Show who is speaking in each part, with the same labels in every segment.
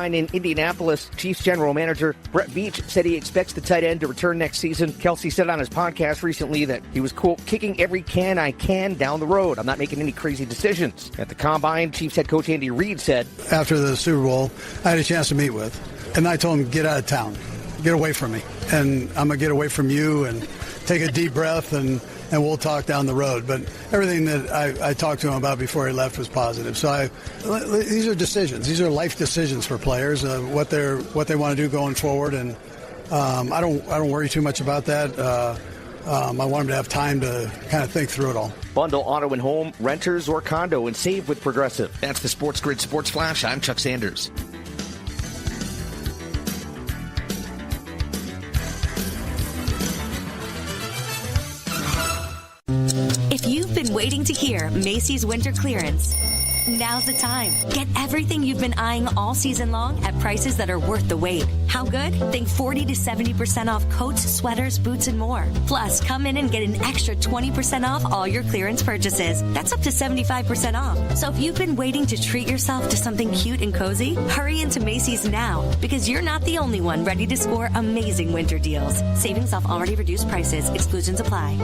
Speaker 1: Moneyline in Indianapolis. Chiefs general manager Brett Veach said he expects the tight end to return next season. Kelsey said on his podcast recently that he was, quote, kicking every can I can down the road. I'm not making any crazy decisions. At the Combine, Chiefs head coach Andy Reid said,
Speaker 2: after the Super Bowl, I had a chance to meet with, and I told him, get out of town. Get away from me. And I'm going to get away from you and take a deep breath, and we'll talk down the road. But everything that I talked to him about before he left was positive. So these are decisions. These are life decisions for players, what they want to do going forward. And I don't worry too much about that. I want them to have time to kind of think through it all.
Speaker 1: Bundle auto and home, renters, or condo, and save with Progressive. That's the Sports Grid Sports Flash. I'm Chuck Sanders.
Speaker 3: If you've been waiting to hear Macy's winter clearance, now's the time. Get everything you've been eyeing all season long at prices that are worth the wait. How good? Think 40 to 70% off coats, sweaters, boots, and more. Plus, come in and get an extra 20% off all your clearance purchases. That's up to 75% off. So if you've been waiting to treat yourself to something cute and cozy, hurry into Macy's now, because you're not the only one ready to score amazing winter deals. Savings off already reduced prices. Exclusions apply.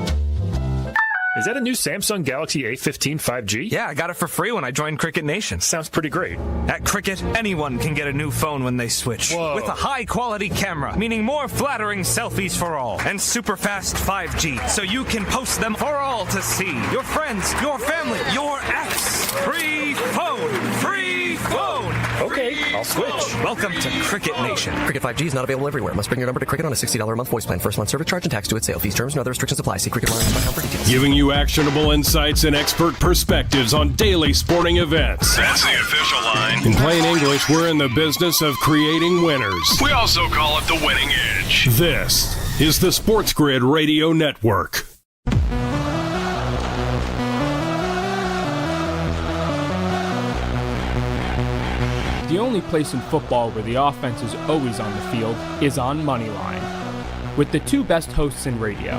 Speaker 4: Is that a new Samsung Galaxy A15 5G?
Speaker 5: Yeah, I got it for free when I joined Cricket Nation.
Speaker 4: Sounds pretty great.
Speaker 5: At Cricket, anyone can get a new phone when they switch.
Speaker 4: Whoa.
Speaker 5: With a high-quality camera, meaning more flattering selfies for all. And super fast 5G, so you can post them for all to see. Your friends, your family, your ex. Free phone! Free phone!
Speaker 4: Okay, I'll switch.
Speaker 5: Welcome to Cricket Nation.
Speaker 6: Cricket 5G is not available everywhere. Must bring your number to Cricket on a $60 a month voice plan. First month service charge and tax to its sale. Fees, terms, and other restrictions apply. See cricketwireless.com for details.
Speaker 7: Giving you actionable insights and expert perspectives on daily sporting events.
Speaker 8: That's the official line.
Speaker 7: In plain English, we're in the business of creating winners.
Speaker 8: We also call it the winning edge.
Speaker 7: This is the Sports Grid Radio Network.
Speaker 9: The only place in football where the offense is always on the field is on Moneyline. With the two best hosts in radio,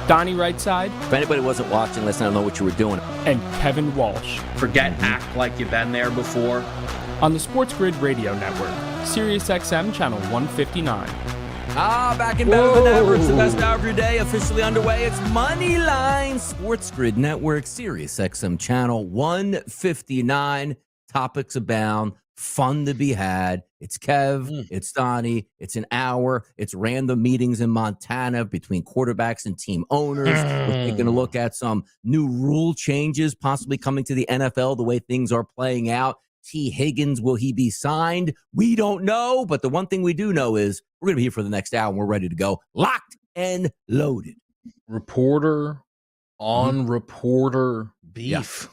Speaker 9: Donnie Rightside.
Speaker 10: If anybody wasn't watching, listen, I don't know what you were doing.
Speaker 9: And Kevin Walsh.
Speaker 11: Forget act like you've been there before.
Speaker 9: On the Sports Grid Radio Network, Sirius XM Channel 159.
Speaker 10: Back in better than ever. It's the best hour of your day, officially underway. It's Moneyline, Sports Grid Network, Sirius XM Channel 159. Topics abound. Fun to be had. It's Kev, it's Donnie, it's an hour, it's random meetings in Montana between quarterbacks and team owners. We're taking a look at some new rule changes possibly coming to the NFL, the way things are playing out. T. Higgins, will he be signed? We don't know, but the one thing we do know is we're going to be here for the next hour and we're ready to go. Locked and loaded.
Speaker 11: Reporter on reporter beef.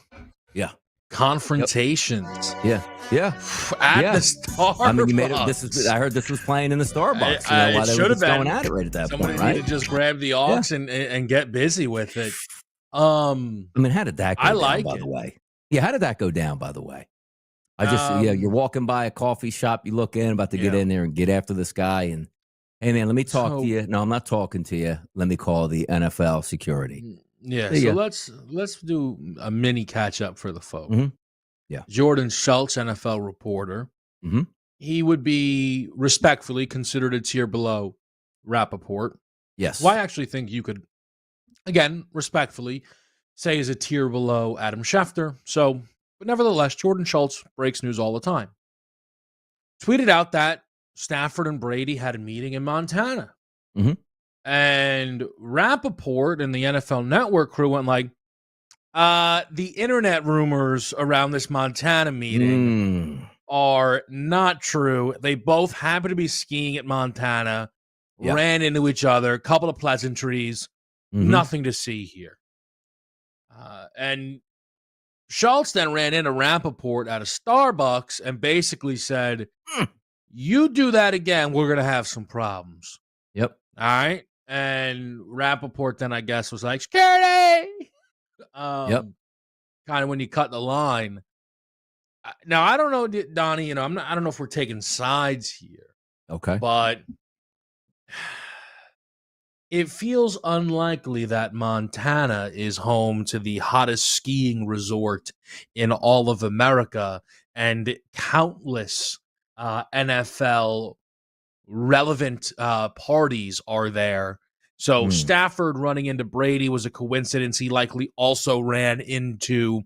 Speaker 10: Yeah.
Speaker 11: Confrontations.
Speaker 10: Yeah.
Speaker 11: At the Starbucks.
Speaker 10: I mean, you made it. I heard this was playing in the Starbucks.
Speaker 11: It should have been
Speaker 10: going at it right at that
Speaker 11: Somebody
Speaker 10: point, right?
Speaker 11: needed to just grab the aux and get busy with it.
Speaker 10: I mean, how did that go down, by
Speaker 11: it.
Speaker 10: the way? Yeah, how did that go down, by the way? I just, you're walking by a coffee shop, you look in, about to get in there and get after this guy, and hey, man, let me talk to you. No, I'm not talking to you. Let me call the NFL security.
Speaker 11: Yeah, so let's do a mini catch up for the folks.
Speaker 10: Mm-hmm. Yeah,
Speaker 11: Jordan Schultz, NFL reporter.
Speaker 10: Mm-hmm.
Speaker 11: He would be respectfully considered a tier below Rappaport.
Speaker 10: Yes.
Speaker 11: Well, I actually think you could, again, respectfully say is a tier below Adam Schefter. So, but nevertheless, Jordan Schultz breaks news all the time. Tweeted out that Stafford and Brady had a meeting in Montana.
Speaker 10: Mm-hmm.
Speaker 11: And Rappaport and the NFL Network crew went like, the internet rumors around this Montana meeting are not true. They both happen to be skiing at Montana, ran into each other, a couple of pleasantries, nothing to see here. And Schultz then ran into Rappaport at a Starbucks and basically said, you do that again, we're going to have some problems.
Speaker 10: Yep.
Speaker 11: All right. And Rappaport then, I guess, was like, security!
Speaker 10: Yep.
Speaker 11: Kind of when you cut the line. Now, I don't know, Donnie, I don't know if we're taking sides here.
Speaker 10: Okay.
Speaker 11: But it feels unlikely that Montana is home to the hottest skiing resort in all of America and countless NFL relevant parties are there. So Stafford running into Brady was a coincidence. He likely also ran into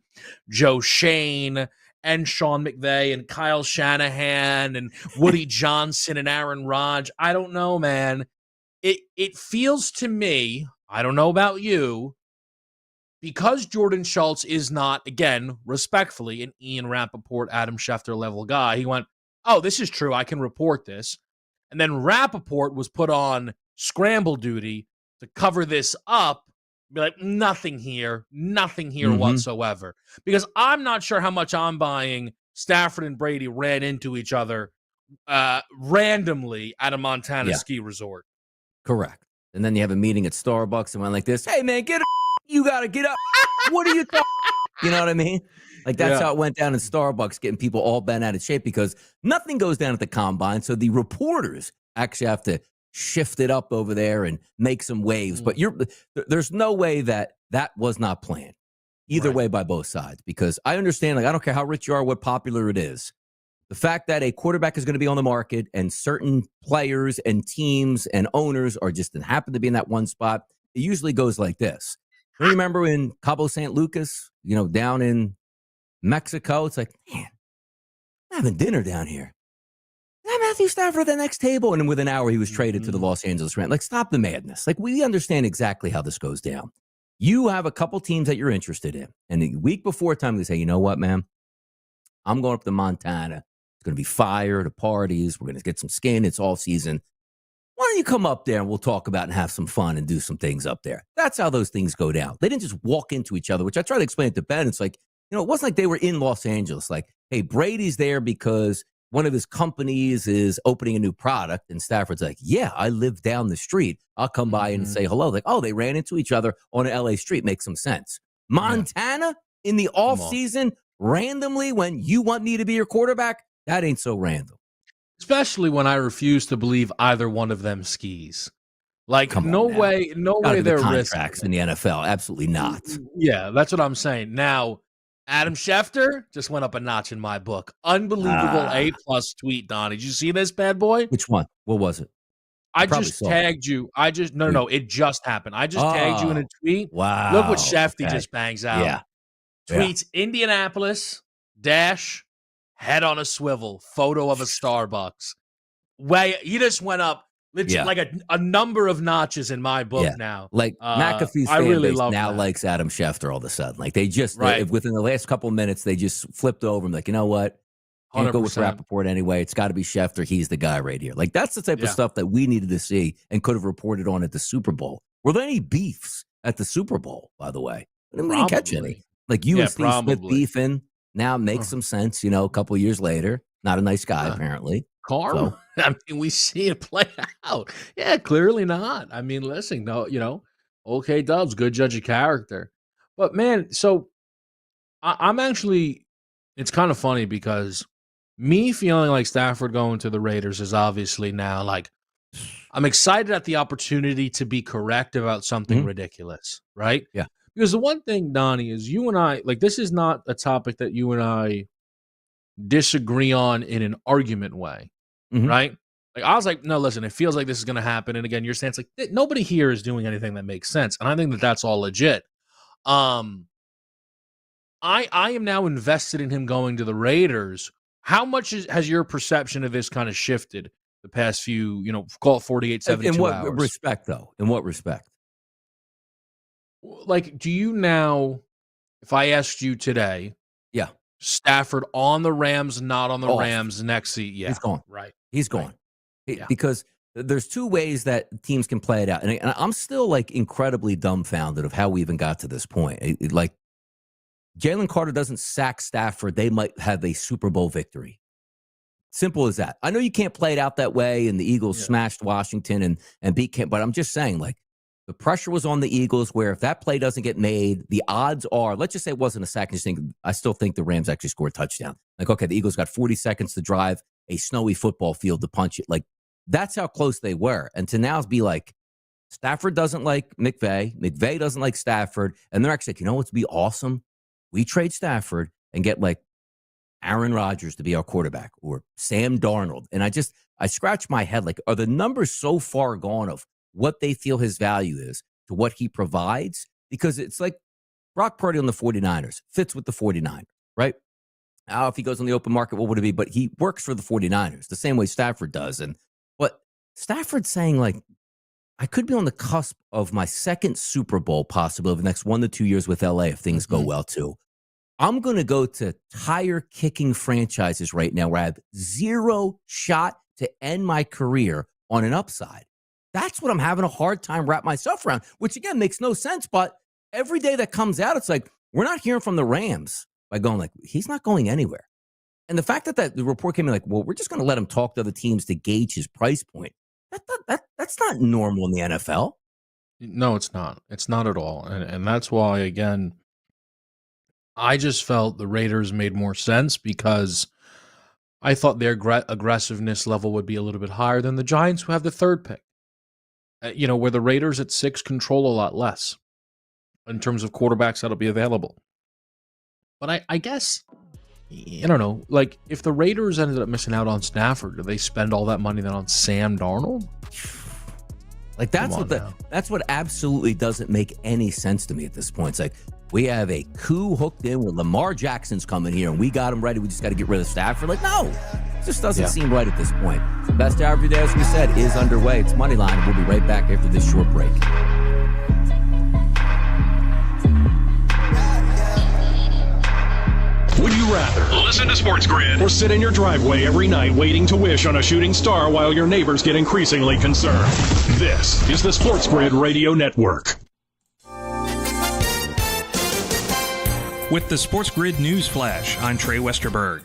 Speaker 11: Joe Shane and Sean McVay and Kyle Shanahan and Woody Johnson and Aaron Rodgers. I don't know, man. It feels to me, I don't know about you, because Jordan Schultz is not, again, respectfully, an Ian Rappaport, Adam Schefter level guy. He went, oh, this is true. I can report this. And then Rappaport was put on scramble duty to cover this up, be like, nothing here whatsoever. Because I'm not sure how much I'm buying Stafford and Brady ran into each other randomly at a Montana ski resort.
Speaker 10: Correct. And then you have a meeting at Starbucks and went like this, hey, man, get up. You got to get up. What are you talking? You know what I mean? Like, that's how it went down in Starbucks, getting people all bent out of shape because nothing goes down at the combine. So the reporters actually have to shift it up over there and make some waves. But there's no way that was not planned either way by both sides, because I understand, like, I don't care how rich you are, what popular it is. The fact that a quarterback is going to be on the market and certain players and teams and owners are just happen to be in that one spot, it usually goes like this. You remember in Cabo San Lucas, down in Mexico, it's like, man, I'm having dinner down here. Is Matthew Stafford at the next table? And then within an hour, he was traded to the Los Angeles Rams. Like, stop the madness. Like, we understand exactly how this goes down. You have a couple teams that you're interested in. And the week before time, they say, you know what, man? I'm going up to Montana. It's going to be fire, the parties. We're going to get some skin. It's all season. Why don't you come up there and we'll talk about and have some fun and do some things up there? That's how those things go down. They didn't just walk into each other, which I try to explain it to Ben. It's like, it wasn't like they were in Los Angeles. Like, hey, Brady's there because one of his companies is opening a new product. And Stafford's like, yeah, I live down the street. I'll come by and say hello. Like, oh, they ran into each other on an LA street. Makes some sense. Montana in the off season, randomly, when you want me to be your quarterback, that ain't so random.
Speaker 11: Especially when I refuse to believe either one of them skis. Like, no way they're
Speaker 10: contracts in the NFL. Absolutely not.
Speaker 11: Yeah, that's what I'm saying. Now, Adam Schefter just went up a notch in my book. Unbelievable A+ tweet, Donnie. Did you see this bad boy?
Speaker 10: Which one? What was it?
Speaker 11: I just tagged you. No, it just happened. I just tagged you in a tweet.
Speaker 10: Wow.
Speaker 11: Look what Shefty just bangs out.
Speaker 10: Yeah.
Speaker 11: Tweets Indianapolis dash head on a swivel, photo of a Starbucks. He just went up like a number of notches in my book now.
Speaker 10: Like, McAfee's fan base now likes Adam Schefter all of a sudden. Like, they just, within the last couple of minutes, they just flipped over and like, you know what? Can't 100%. Go with Rappaport anyway. It's got to be Schefter. He's the guy right here. Like, that's the type of stuff that we needed to see and could have reported on at the Super Bowl. Were there any beefs at the Super Bowl, by the way? We didn't catch any. Like, you and Steve Smith beefing. Now makes some sense, a couple of years later. Not a nice guy, apparently.
Speaker 11: Karma. So. I mean, we see it play out. Yeah, clearly not. I mean, listen, no, okay, Dubs, good judge of character. But, man, so I'm actually, it's kind of funny because me feeling like Stafford going to the Raiders is obviously now like, I'm excited at the opportunity to be correct about something ridiculous, right?
Speaker 10: Yeah.
Speaker 11: Because the one thing, Donnie, is you and I, like, this is not a topic that you and I disagree on in an argument way, right? Like, I was like, no, listen, it feels like this is going to happen. And again, you're saying it's like, nobody here is doing anything that makes sense. And I think that that's all legit. I am now invested in him going to the Raiders. How much has your perception of this kind of shifted the past few, call it 48, 72 hours?
Speaker 10: In what respect, though? In what respect?
Speaker 11: Like, do you now, if I asked you today, Stafford on the Rams, not on the Rams next season? Yeah,
Speaker 10: he's gone.
Speaker 11: Right.
Speaker 10: He's gone. Because there's two ways that teams can play it out. And I'm still, like, incredibly dumbfounded of how we even got to this point. Like, Jalen Carter doesn't sack Stafford, they might have a Super Bowl victory. Simple as that. I know you can't play it out that way, and the Eagles smashed Washington and beat Kent, but I'm just saying, like, the pressure was on the Eagles where if that play doesn't get made, the odds are, let's just say it wasn't a sack. I still think the Rams actually scored a touchdown. Like, okay, the Eagles got 40 seconds to drive a snowy football field to punch it. Like, that's how close they were. And to now be like, Stafford doesn't like McVay. McVay doesn't like Stafford. And they're actually like, what's be awesome? We trade Stafford and get like Aaron Rodgers to be our quarterback or Sam Darnold. And I scratch my head like, are the numbers so far gone of what they feel his value is to what he provides? Because it's like Brock Purdy on the 49ers fits with the 49ers, right? Now, if he goes on the open market, what would it be? But he works for the 49ers the same way Stafford does. But Stafford's saying, like, I could be on the cusp of my second Super Bowl possibly over the next 1 to 2 years with LA if things go well too. I'm going to go to tire-kicking franchises right now where I have zero shot to end my career on an upside. That's what I'm having a hard time wrap myself around, which, again, makes no sense. But every day that comes out, it's like, we're not hearing from the Rams by going like, he's not going anywhere. And the fact that the report came in like, well, we're just going to let him talk to other teams to gauge his price point. That's not normal in the NFL.
Speaker 11: No, it's not. It's not at all. And that's why, again, I just felt the Raiders made more sense because I thought their aggressiveness level would be a little bit higher than the Giants, who have the third pick. Where the Raiders at 6 control a lot less in terms of quarterbacks that'll be available. But I guess, I don't know, like if the Raiders ended up missing out on Stafford, do they spend all that money then on Sam Darnold?
Speaker 10: Like that's what absolutely doesn't make any sense to me at this point. It's like we have a coup hooked in where Lamar Jackson's coming here and we got him ready. We just got to get rid of Stafford. Like, no, it just doesn't seem right at this point. The best hour of your day, as we said, is underway. It's Moneyline. We'll be right back after this short break.
Speaker 7: Would you rather
Speaker 8: listen to Sports Grid
Speaker 7: or sit in your driveway every night waiting to wish on a shooting star while your neighbors get increasingly concerned? This is the Sports Grid Radio Network.
Speaker 12: With the Sports Grid News Flash, I'm Trey Westerberg.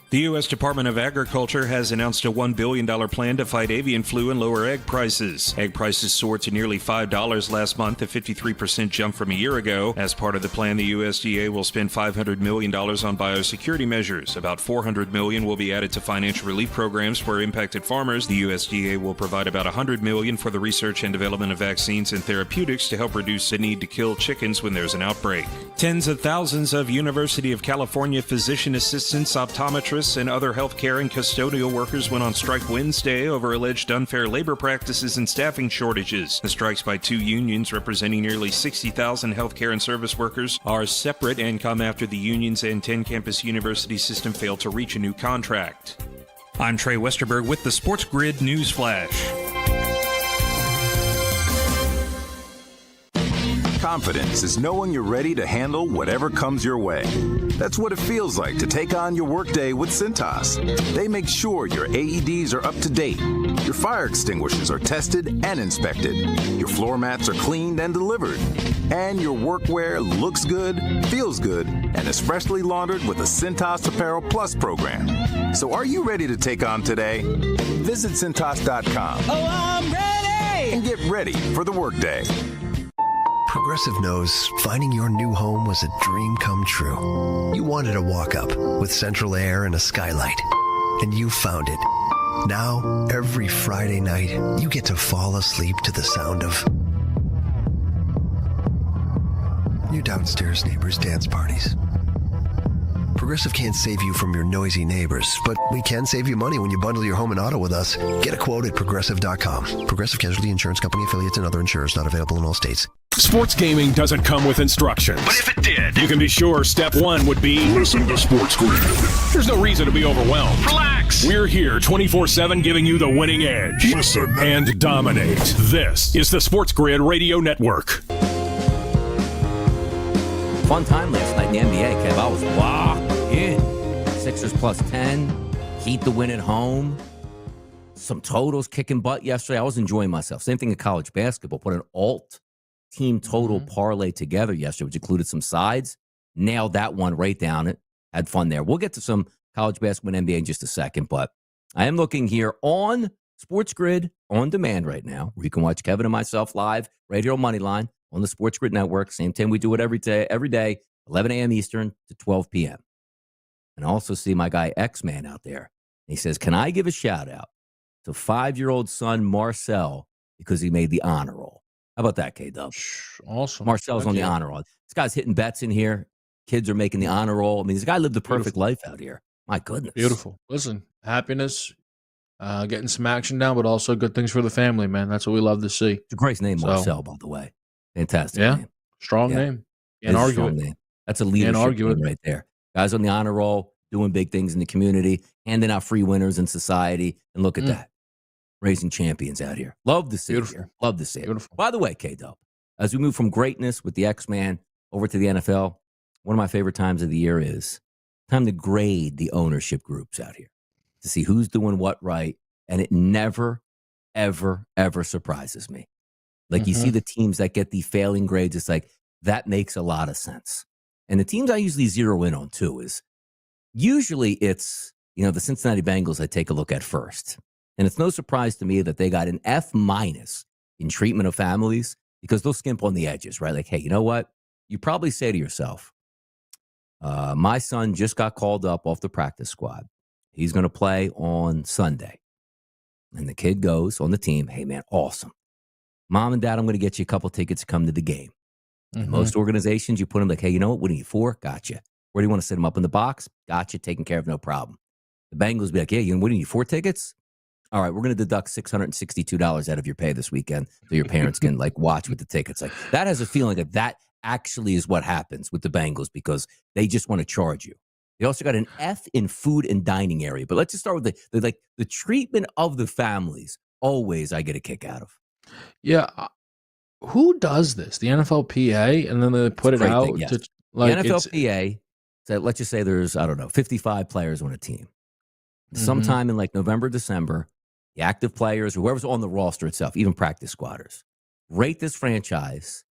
Speaker 12: The U.S. Department of Agriculture has announced a $1 billion plan to fight avian flu and lower egg prices. Egg prices soared to nearly $5 last month, a 53% jump from a year ago. As part of the plan, the USDA will spend $500 million on biosecurity measures. About $400 million will be added to financial relief programs for impacted farmers. The USDA will provide about $100 million for the research and development of vaccines and therapeutics to help reduce the need to kill chickens when there's an outbreak. Tens of thousands of University of California physician assistants, optometrists, and other healthcare and custodial workers went on strike Wednesday over alleged unfair labor practices and staffing shortages. The strikes by 2 unions representing nearly 60,000 healthcare and service workers are separate and come after the unions and 10-campus university system failed to reach a new contract. I'm Trey Westerberg with the Sports Grid News Flash.
Speaker 13: Confidence is knowing you're ready to handle whatever comes your way. That's what it feels like to take on your workday with Cintas. They make sure your AEDs are up to date, your fire extinguishers are tested and inspected, your floor mats are cleaned and delivered, and your workwear looks good, feels good, and is freshly laundered with the Cintas Apparel Plus program. So are you ready to take on today? Visit Cintas.com.
Speaker 14: Oh, I'm ready!
Speaker 13: And get ready for the workday.
Speaker 15: Progressive knows finding your new home was a dream come true. You wanted a walk-up with central air and a skylight, and you found it. Now, every Friday night, you get to fall asleep to the sound of your downstairs neighbors' dance parties. Progressive can't save you from your noisy neighbors, but we can save you money when you bundle your home and auto with us. Get a quote at Progressive.com. Progressive Casualty Insurance Company, affiliates, and other insurers not available in all states.
Speaker 7: Sports gaming doesn't come with instructions.
Speaker 8: But if it did,
Speaker 7: you can be sure step 1 would be listen to Sports Grid. There's no reason to be overwhelmed.
Speaker 8: Relax.
Speaker 7: We're here 24/7 giving you the winning edge. Listen and dominate. This is the Sports Grid Radio Network.
Speaker 10: Fun time last night in the NBA, Kev. I was locked in. Sixers plus 10. Heat the win at home. Some totals kicking butt yesterday. I was enjoying myself. Same thing in college basketball. Put an alt team total parlay together yesterday, which included some sides. Nailed that one right down it. Had fun there. We'll get to some college basketball and NBA in just a second, but I am looking here on Sports Grid on demand right now, where you can watch Kevin and myself live right here on Moneyline on the Sports Grid Network. Same time we do it every day, 11 a.m. Eastern to 12 p.m. And I also see my guy X-Man out there. He says, can I give a shout out to 5-year-old son Marcel because he made the honor roll? How about that, K-Dub?
Speaker 11: Awesome.
Speaker 10: Marcel's on the honor roll. This guy's hitting bets in here. Kids are making the honor roll. I mean, this guy lived a perfect life out here. My goodness.
Speaker 11: Beautiful. Listen, happiness, getting some action down, but also good things for the family, man. That's what we love to see.
Speaker 10: It's a great name,
Speaker 11: So,
Speaker 10: Marcel, by the way. Fantastic
Speaker 11: yeah,
Speaker 10: name.
Speaker 11: strong
Speaker 10: Yeah.
Speaker 11: name.
Speaker 10: It's
Speaker 11: Can't
Speaker 10: a
Speaker 11: argue
Speaker 10: strong
Speaker 11: it.
Speaker 10: name. That's a
Speaker 11: Can't
Speaker 10: leadership
Speaker 11: argue
Speaker 10: name
Speaker 11: it.
Speaker 10: right there. Guys on the honor roll, doing big things in the community, handing out free winners in society. And look at that. Raising champions out here. Love to see it here. Love to see it.
Speaker 11: Beautiful.
Speaker 10: By the way, K-Dub, as we move from greatness with the X-Man over to the NFL, one of my favorite times of the year is time to grade the ownership groups out here to see who's doing what right. And it never, ever, ever surprises me. Like you see the teams that get the failing grades, it's like, that makes a lot of sense. And the teams I usually zero in on too is usually it's, the Cincinnati Bengals I take a look at first. And it's no surprise to me that they got an F- in treatment of families because they'll skimp on the edges, right? Like, hey, you know what? You probably say to yourself, my son just got called up off the practice squad. He's going to play on Sunday. And the kid goes on the team, hey, man, awesome. Mom and Dad, I'm going to get you a couple tickets to come to the game. In most organizations, you put them like, hey, you know what do you need 4? Gotcha. Where do you want to sit them up in the box? Gotcha. Taken care of, no problem. The Bengals be like, yeah, what do you need 4 tickets? All right, we're going to deduct $662 out of your pay this weekend so your parents can watch with the tickets. Like that has a feeling that actually is what happens with the Bengals because they just want to charge you. They also got an F in food and dining area. But let's just start with the treatment of the families. Always I get a kick out of.
Speaker 11: Yeah. Who does this? The NFLPA, and then they put it out.
Speaker 10: Thing, yes.
Speaker 11: To,
Speaker 10: the NFLPA, so let's just say there's, 55 players on a team. Sometime in November, December, the active players, whoever's on the roster itself, even practice squatters, rate this franchise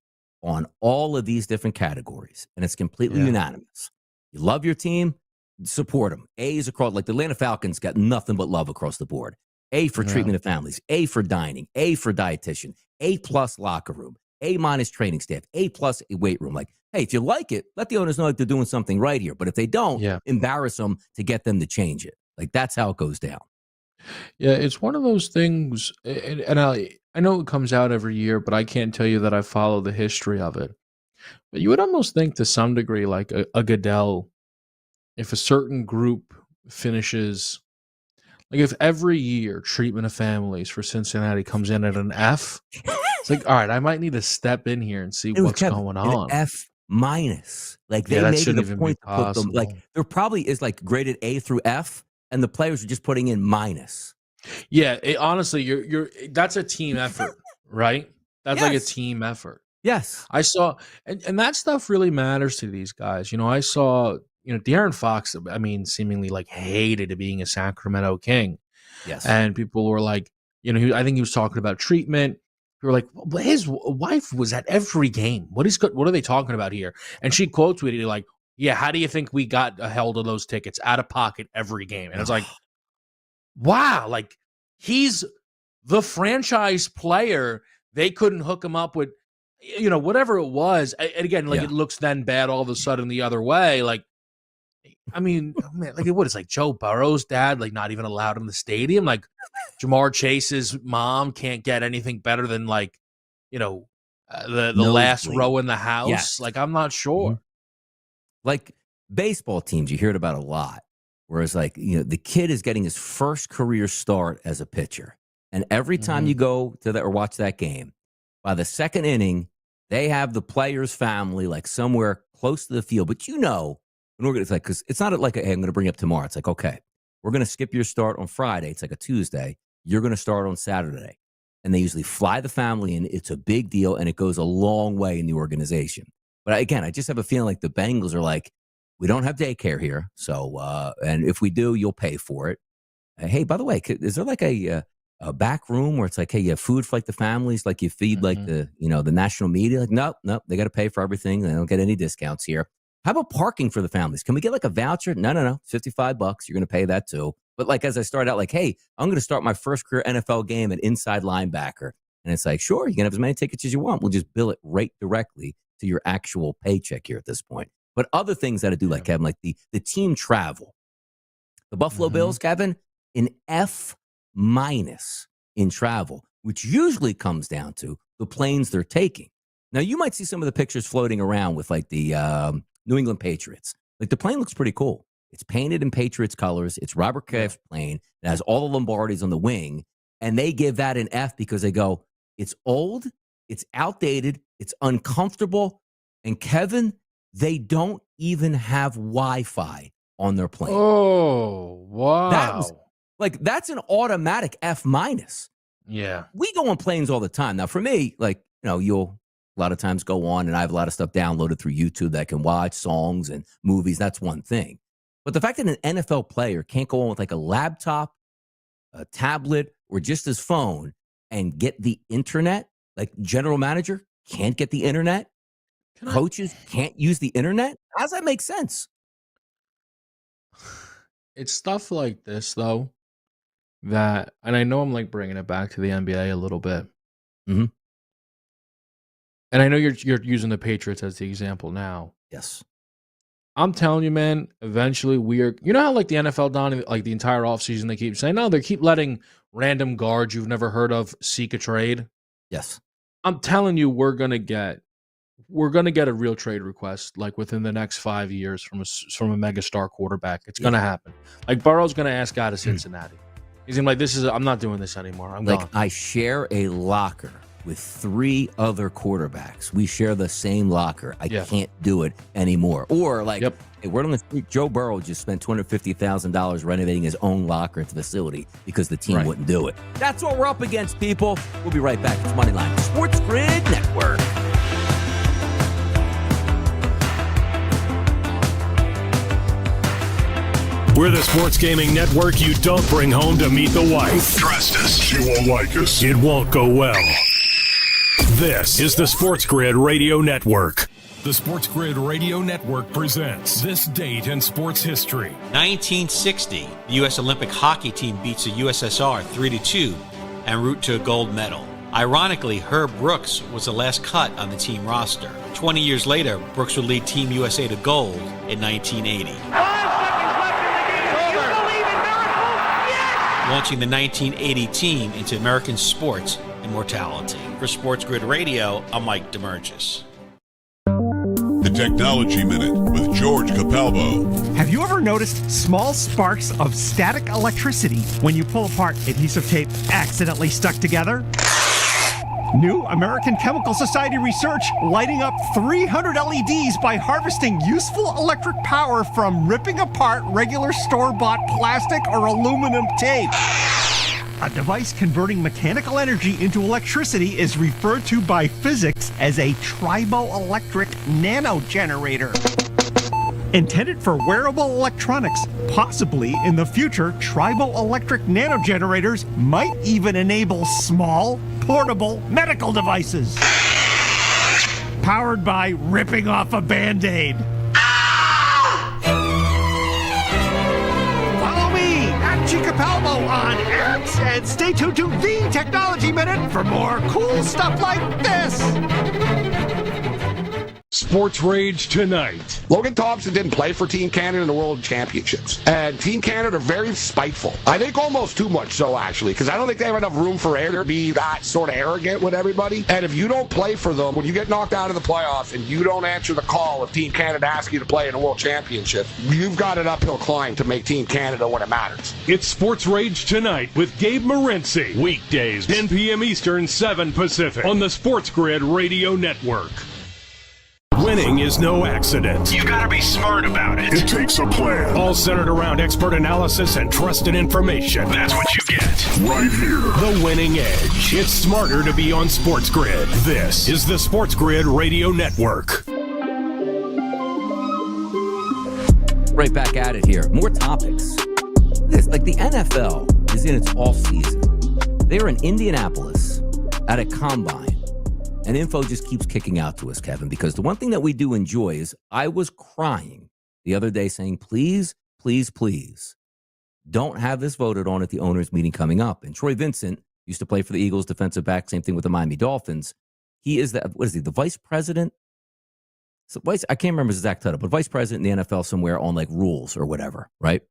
Speaker 10: on all of these different categories. And it's completely unanimous. You love your team, support them. A's across, the Atlanta Falcons got nothing but love across the board. A for treatment of families, A for dining, A for dietitian, A+ locker room, A- training staff, A+ weight room. Hey, if you like it, let the owners know that they're doing something right here. But if they don't, embarrass them to get them to change it. That's how it goes down.
Speaker 11: Yeah, it's one of those things, and I know it comes out every year, but I can't tell you that I follow the history of it. But you would almost think to some degree, like a Goodell, if a certain group finishes, if every year treatment of families for Cincinnati comes in at an F, it's like, all right, I might need to step in here and see what's going on.
Speaker 10: An F-. They
Speaker 11: that
Speaker 10: made
Speaker 11: shouldn't
Speaker 10: it a
Speaker 11: even
Speaker 10: point
Speaker 11: be
Speaker 10: to put them,
Speaker 11: possible.
Speaker 10: there probably is graded A through F, and the players are just putting in minus.
Speaker 11: Yeah, honestly, you're that's a team effort, right? That's like a team effort.
Speaker 10: Yes.
Speaker 11: I saw, and that stuff really matters to these guys. I saw, De'Aaron Fox, seemingly hated being a Sacramento King.
Speaker 10: Yes.
Speaker 11: And people were like, I think he was talking about treatment. People were like, well, his wife was at every game. What are they talking about here? And she quote tweeted like, yeah, how do you think we got a held of those tickets out of pocket every game? And it's like, wow, he's the franchise player. They couldn't hook him up with, whatever it was. And again, it looks then bad all of a sudden the other way. Man, what is Joe Burrow's dad, not even allowed in the stadium? Jamar Chase's mom can't get anything better than the last row in the house.
Speaker 10: Yes.
Speaker 11: I'm not sure.
Speaker 10: Baseball teams, you hear it about a lot. Whereas the kid is getting his first career start as a pitcher. And every time you go to that or watch that game, by the second inning, they have the player's family somewhere close to the field. But it's because it's not hey, I'm going to bring it up tomorrow. It's okay, we're going to skip your start on Friday. It's a Tuesday. You're going to start on Saturday. And they usually fly the family in. It's a big deal, and it goes a long way in the organization. But again, I just have a feeling the Bengals are we don't have daycare here. So, and if we do, you'll pay for it. Hey, by the way, is there a back room where it's hey, you have food for the families, you feed the national media? Nope, they got to pay for everything. They don't get any discounts here. How about parking for the families? Can we get a voucher? No. $55. You're going to pay that too. But as I start out, hey, I'm going to start my first career NFL game at inside linebacker. And it's sure, you can have as many tickets as you want. We'll just bill it right directly to your actual paycheck here at this point. But other things that I do Kevin, the team travel. The Buffalo Bills, Kevin, an F- in travel, which usually comes down to the planes they're taking. Now, you might see some of the pictures floating around with the New England Patriots. The plane looks pretty cool. It's painted in Patriots colors. It's Robert Kraft's plane. It has all the Lombardis on the wing. And they give that an F because they go, it's old, it's outdated, it's uncomfortable. And Kevin, they don't even have Wi-Fi on their plane.
Speaker 11: Oh, wow.
Speaker 10: That's an automatic F minus.
Speaker 11: Yeah.
Speaker 10: We go on planes all the time. Now, for me, you'll a lot of times go on and I have a lot of stuff downloaded through YouTube that I can watch, songs and movies. That's one thing. But the fact that an NFL player can't go on with a laptop, a tablet, or just his phone and get the internet, general manager can't get the internet, coaches can't use the internet. How does that make sense?
Speaker 11: It's stuff like this, though, and I know I'm bringing it back to the NBA a little bit.
Speaker 10: Mm-hmm.
Speaker 11: And I know you're using the Patriots as the example now.
Speaker 10: Yes.
Speaker 11: I'm telling you, man, eventually you know how the NFL, Don, the entire offseason, they keep saying, no, they keep letting random guards you've never heard of seek a trade.
Speaker 10: Yes.
Speaker 11: I'm telling you, we're going to get a real trade request within the next 5 years from a megastar quarterback. It's going to happen. Burrow's going to ask out of Cincinnati. He's going to be I'm not doing this anymore. I'm gone.
Speaker 10: I share a locker with 3 other quarterbacks. We share the same locker. I can't do it anymore. Or hey, word on the street, Joe Burrow just spent $250,000 renovating his own locker at the facility because the team wouldn't do it. That's what we're up against, people. We'll be right back. It's Moneyline Sports Grid Network.
Speaker 7: We're the sports gaming network you don't bring home to meet the wife.
Speaker 8: Trust us, she won't like us.
Speaker 7: It won't go well. This is the Sports Grid Radio Network. The Sports Grid Radio Network presents This Date in Sports History.
Speaker 16: 1960, the U.S. Olympic hockey team beats the USSR 3-2 en route to a gold medal. Ironically, Herb Brooks was the last cut on the team roster. 20 years later, Brooks would lead Team USA to gold in 1980. Launching the 1980 team into American sports immortality. For Sports Grid Radio, I'm Mike DeMurgis.
Speaker 17: The Technology Minute with George Capalbo.
Speaker 18: Have you ever noticed small sparks of static electricity when you pull apart adhesive tape accidentally stuck together? New American Chemical Society research lighting up 300 LEDs by harvesting useful electric power from ripping apart regular store-bought plastic or aluminum tape. A device converting mechanical energy into electricity is referred to by physics as a triboelectric nanogenerator. Intended for wearable electronics, possibly in the future, triboelectric nanogenerators might even enable small, portable medical devices. Powered by ripping off a Band-Aid. Follow me at Capalbo on X and stay tuned to The Technology Minute for more cool stuff like this.
Speaker 7: Sports Rage tonight.
Speaker 19: Logan Thompson didn't play for Team Canada in the World Championships. And Team Canada are very spiteful. I think almost too much so, actually, because I don't think they have enough room for air to be that sort of arrogant with everybody. And if you don't play for them, when you get knocked out of the playoffs and you don't answer the call if Team Canada asks you to play in a World Championship, you've got an uphill climb to make Team Canada when it matters.
Speaker 7: It's Sports Rage tonight with Gabe Morency. Weekdays, 10 p.m. Eastern, 7 Pacific on the Sports Grid Radio Network. Winning is no accident.
Speaker 8: You've got to be smart about it.
Speaker 7: It takes a plan. All centered around expert analysis and trusted information.
Speaker 8: That's what you get
Speaker 7: right here. The Winning Edge. It's smarter to be on Sports Grid. This is the Sports Grid Radio Network.
Speaker 10: Right back at it here. More topics. This, the NFL is in its off season. They're in Indianapolis at a combine. And info just keeps kicking out to us, Kevin, because the one thing that we do enjoy is I was crying the other day saying, please, please, please, don't have this voted on at the owners' meeting coming up. And Troy Vincent used to play for the Eagles, defensive back, same thing with the Miami Dolphins. He is the vice president? So I can't remember his exact title, but vice president in the NFL somewhere on rules or whatever, right?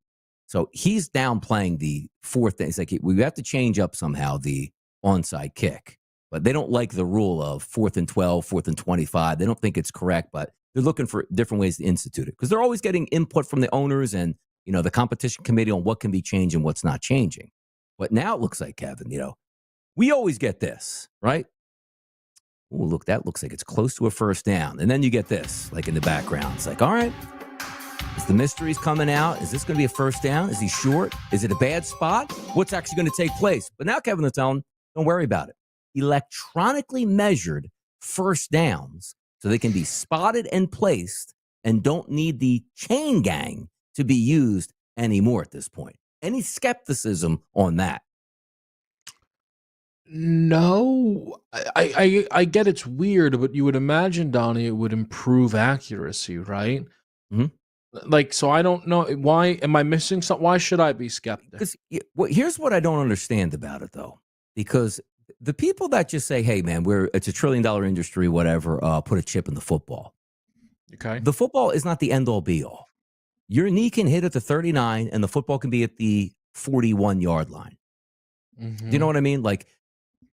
Speaker 10: So he's downplaying the fourth thing. It's we have to change up somehow the onside kick. But they don't like the rule of 4th and 12, 4th and 25. They don't think it's correct, but they're looking for different ways to institute it because they're always getting input from the owners and the competition committee on what can be changed and what's not changing. But now it looks like, Kevin, we always get this, right? Oh, look, that looks like it's close to a first down. And then you get this, like in the background. It's like, all right, is the mysteries coming out? Is this going to be a first down? Is he short? Is it a bad spot? What's actually going to take place? But now Kevin is telling, don't worry about it. Electronically measured first downs so they can be spotted and placed and don't need the chain gang to be used anymore at this point. Any skepticism on that?
Speaker 11: No, I get it's weird, but you would imagine, Donnie, it would improve accuracy, right?
Speaker 10: Mm-hmm.
Speaker 11: So I don't know. Why am I missing something? Why should I be skeptic?
Speaker 10: Because here's what I don't understand about it, though. Because the people that just say, hey, man, it's a $1 trillion industry, whatever, put a chip in the football.
Speaker 11: Okay.
Speaker 10: The football is not the end-all, be-all. Your knee can hit at the 39, and the football can be at the 41-yard line.
Speaker 11: Mm-hmm.
Speaker 10: Do you know what I mean?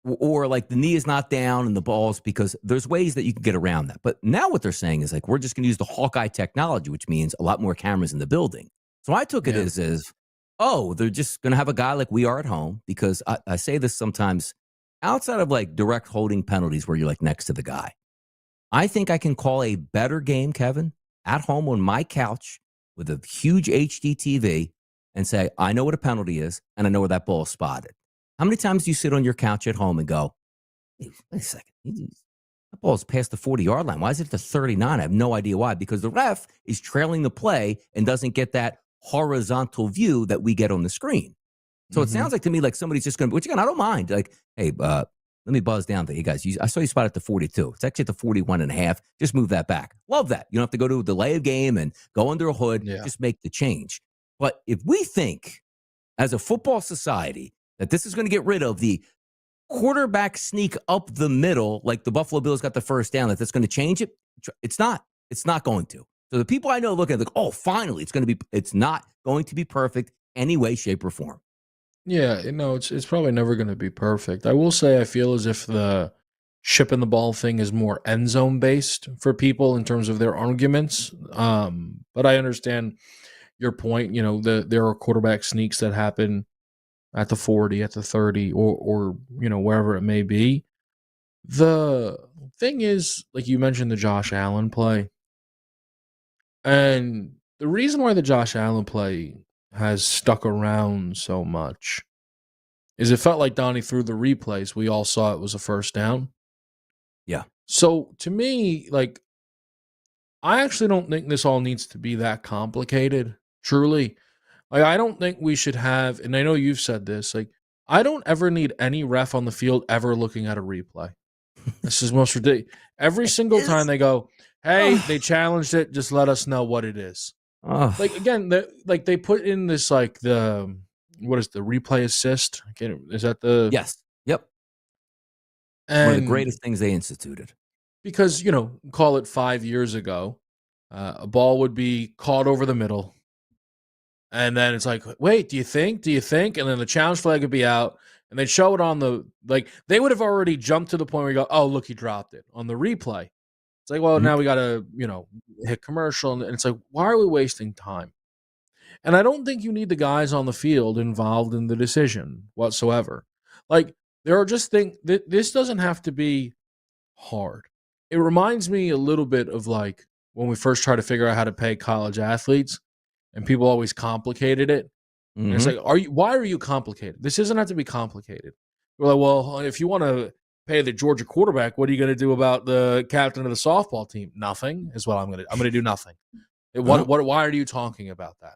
Speaker 10: Or the knee is not down and the ball's, because there's ways that you can get around that. But now what they're saying is we're just going to use the Hawkeye technology, which means a lot more cameras in the building. So I took it as they're just going to have a guy like we are at home, because I say this sometimes outside of direct holding penalties where you're next to the guy. I think I can call a better game, Kevin, at home on my couch with a huge HD TV and say, I know what a penalty is and I know where that ball is spotted. How many times do you sit on your couch at home and go, hey, wait a second, that ball's past the 40-yard line. Why is it at the 39? I have no idea why. Because the ref is trailing the play and doesn't get that horizontal view that we get on the screen. So it sounds like to me like somebody's just going to, which again, I don't mind. Hey, let me buzz down to you guys. I saw you spot at the 42. It's actually at the 41 and a half. Just move that back. Love that. You don't have to go to a delay of game and go under a hood. Yeah. Just make the change. But if we think as a football society that this is going to get rid of the quarterback sneak up the middle, like the Buffalo Bills got the first down, that's going to change it, it's not. It's not going to. So the people I know look at it like, oh, finally, it's not going to be perfect any way, shape, or form.
Speaker 11: Yeah, it's probably never going to be perfect. I will say I feel as if the shipping the ball thing is more end zone based for people in terms of their arguments. But I understand your point. There are quarterback sneaks that happen at the 40, at the 30, or wherever it may be. The thing is, like you mentioned, the Josh Allen play. And the reason why the Josh Allen play has stuck around so much is it felt like Donnie through the replays, we all saw it was a first down.
Speaker 10: Yeah.
Speaker 11: So to me, I actually don't think this all needs to be that complicated, truly. I don't think we should have, and I know you've said this, I don't ever need any ref on the field ever looking at a replay. This is most ridiculous. Every single time they go, hey, they challenged it, just let us know what it is. Again, they put in this what is the replay assist? Is that the...
Speaker 10: Yes. Yep.
Speaker 11: And
Speaker 10: one of the greatest things they instituted.
Speaker 11: Because, call it 5 years ago, a ball would be caught over the middle. And then it's like, wait, do you think? And then the challenge flag would be out. And they'd show it on the, they would have already jumped to the point where you go, oh, look, he dropped it. On the replay, it's like, well, now we got to, hit commercial. And it's like, why are we wasting time? And I don't think you need the guys on the field involved in the decision whatsoever. There are just things, this doesn't have to be hard. It reminds me a little bit of when we first tried to figure out how to pay college athletes. And people always complicated it. And it's like, why are you complicated? This doesn't have to be complicated. We're like, well, if you want to pay the Georgia quarterback, what are you going to do about the captain of the softball team? Nothing is what I'm going to do. Nothing. Why are you talking about that?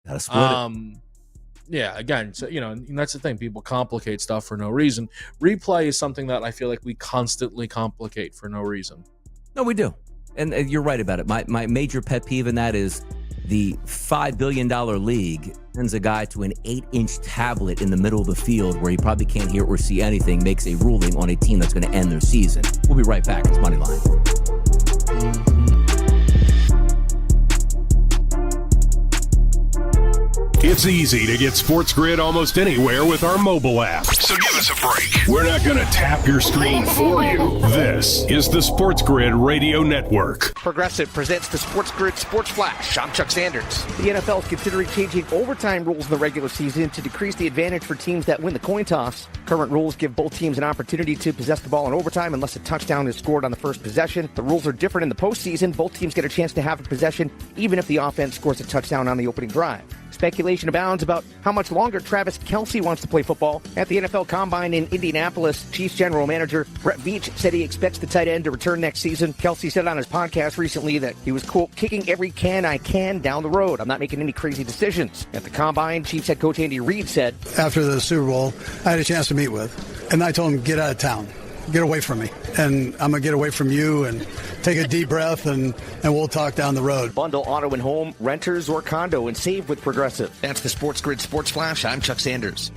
Speaker 10: Gotta split it.
Speaker 11: Yeah, again, so and that's the thing. People complicate stuff for no reason. Replay is something that I feel like we constantly complicate for no reason.
Speaker 10: No, we do. And you're right about it. My major pet peeve in that is the $5 billion league sends a guy to an 8-inch tablet in the middle of the field where he probably can't hear or see anything, makes a ruling on a team that's going to end their season. We'll be right back. It's Moneyline.
Speaker 7: It's easy to get Sports Grid almost anywhere with our mobile app.
Speaker 8: So give us a break.
Speaker 7: We're not going to tap your screen for you. This is the Sports Grid Radio Network.
Speaker 1: Progressive presents the Sports Grid Sports Flash. I'm Chuck Sanders. The NFL is considering changing overtime rules in the regular season to decrease the advantage for teams that win the coin toss. Current rules give both teams an opportunity to possess the ball in overtime unless a touchdown is scored on the first possession. The rules are different in the postseason. Both teams get a chance to have a possession even if the offense scores a touchdown on the opening drive. Speculation abounds about how much longer Travis Kelce wants to play football. At the NFL Combine in Indianapolis, Chiefs general manager Brett Veach said he expects the tight end to return next season. Kelce said on his podcast recently that he was, quote, kicking every can I can down the road. I'm not making any crazy decisions. At the Combine, Chiefs head coach Andy Reid said,
Speaker 2: after the Super Bowl, I had a chance to meet with, and I told him, get out of town. Get away from me. And I'm going to get away from you and take a deep breath, and we'll talk down the road.
Speaker 1: Bundle auto and home, renters, or condo, and save with Progressive. That's the Sports Grid Sports Flash. I'm Chuck Sanders.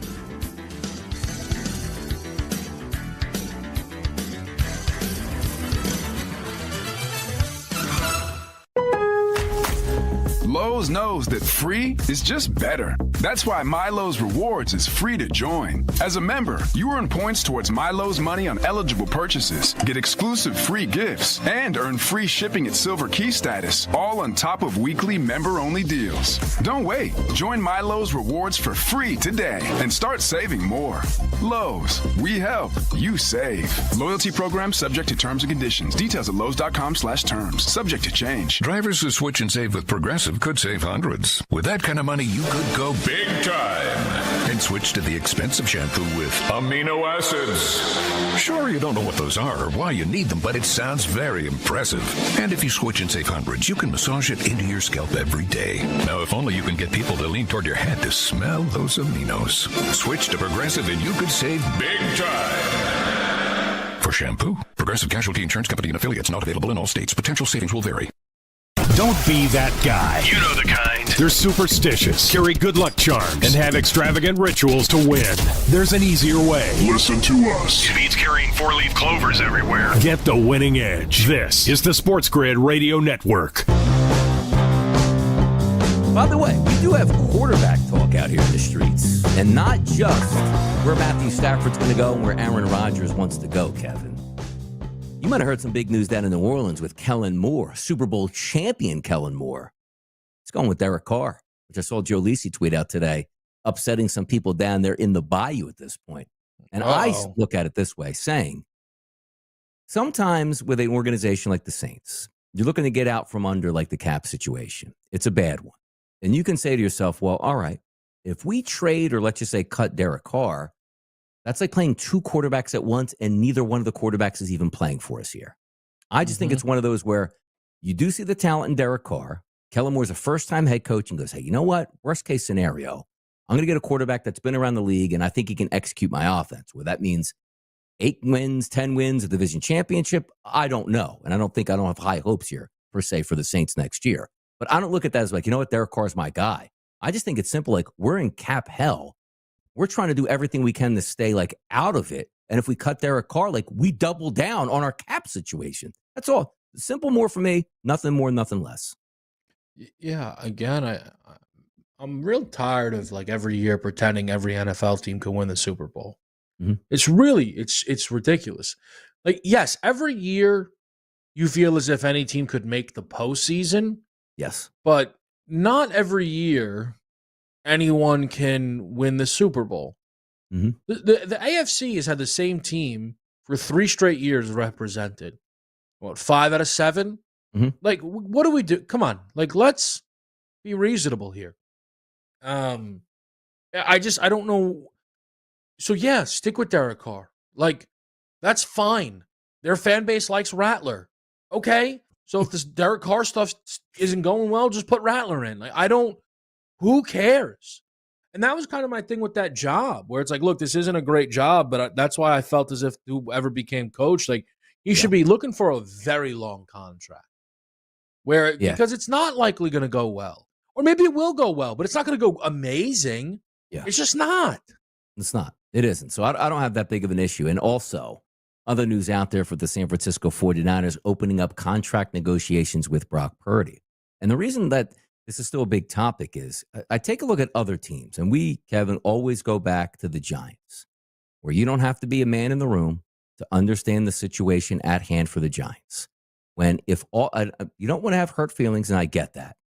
Speaker 20: Lowe's knows that free is just better. That's why MyLowe's Rewards is free to join. As a member, you earn points towards MyLowe's money on eligible purchases, get exclusive free gifts, and earn free shipping at Silver Key status, all on top of weekly member-only deals. Don't wait. Join MyLowe's Rewards for free today and start saving more. Lowe's, we help, you save. Loyalty program subject to terms and conditions. Details at lowes.com/terms. Subject to change.
Speaker 8: Drivers who switch and save with Progressive could save hundreds. With that kind of money, you could go big time and switch to the expensive shampoo with amino acids. Sure, you don't know what those are or why you need them, but it sounds very impressive. And if you switch and save hundreds, you can massage it into your scalp every day. Now, if only you can get people to lean toward your head to smell those aminos. Switch to Progressive and you could save big time. For shampoo, Progressive Casualty Insurance Company and affiliates, not available in all states. Potential savings will vary.
Speaker 7: Don't be that guy.
Speaker 8: You know the kind.
Speaker 7: They're superstitious, carry good luck charms, and have extravagant rituals to win. There's an easier way.
Speaker 8: Listen to us. It beats carrying 4-leaf clovers everywhere.
Speaker 7: Get the winning edge. This is the Sports Grid Radio Network.
Speaker 10: By the way, we do have quarterback talk out here in the streets. And not just where Matthew Stafford's going to go and where Aaron Rodgers wants to go, Kevin. You might have heard some big news down in New Orleans with Kellen Moore, Super Bowl champion Kellen Moore. He's going with Derek Carr, which I saw Joe Lisi tweet out today, upsetting some people down there in the bayou at this point. And I look at it this way, saying, sometimes with an organization like the Saints, you're looking to get out from under like the cap situation. It's a bad one. And you can say to yourself, well, all right, if we trade or let's just say cut Derek Carr, that's like playing two quarterbacks at once, and neither one of the quarterbacks is even playing for us here. I just think it's one of those where you do see the talent in Derek Carr. Kellen Moore's a first-time head coach and goes, hey, you know what? Worst-case scenario, I'm going to get a quarterback that's been around the league, and I think he can execute my offense. Well, that means 8 wins, 10 wins, a division championship. I don't know, and I don't have high hopes here, per se, for the Saints next year. But I don't look at that as like, you know what? Derek Carr's my guy. I just think it's simple. Like, we're in cap hell. We're trying to do everything we can to stay like out of it. And if we cut Derek Carr, like we double down on our cap situation. That's all. Simple more for me. Nothing more, nothing less.
Speaker 11: Yeah. Again, I'm real tired of like every year pretending every NFL team can win the Super Bowl.
Speaker 10: Mm-hmm.
Speaker 11: It's really, it's ridiculous. Like, yes, every year you feel as if any team could make the postseason.
Speaker 10: Yes.
Speaker 11: But not every year anyone can win the Super Bowl.
Speaker 10: Mm-hmm.
Speaker 11: The AFC has had the same team for 3 straight years represented. What, 5 out of 7?
Speaker 10: Mm-hmm.
Speaker 11: Like, what do we do? Come on. Like, let's be reasonable here. I don't know. So, yeah, stick with Derek Carr. Like, that's fine. Their fan base likes Rattler. Okay? So if this Derek Carr stuff isn't going well, just put Rattler in. Like, who cares? And that was kind of my thing with that job, where it's like, look, this isn't a great job, but that's why I felt as if whoever became coach, like, he should be looking for a very long contract, because it's not likely going to go well. Or maybe it will go well, but it's not going to go amazing.
Speaker 10: Yeah.
Speaker 11: It's just not.
Speaker 10: It's not. It isn't. So I don't have that big of an issue. And also, other news out there for the San Francisco 49ers opening up contract negotiations with Brock Purdy. And the reason that this is still a big topic, is I take a look at other teams, and we, Kevin, always go back to the Giants, where you don't have to be a man in the room to understand the situation at hand for the Giants. When if all you don't want to have hurt feelings, and I get that.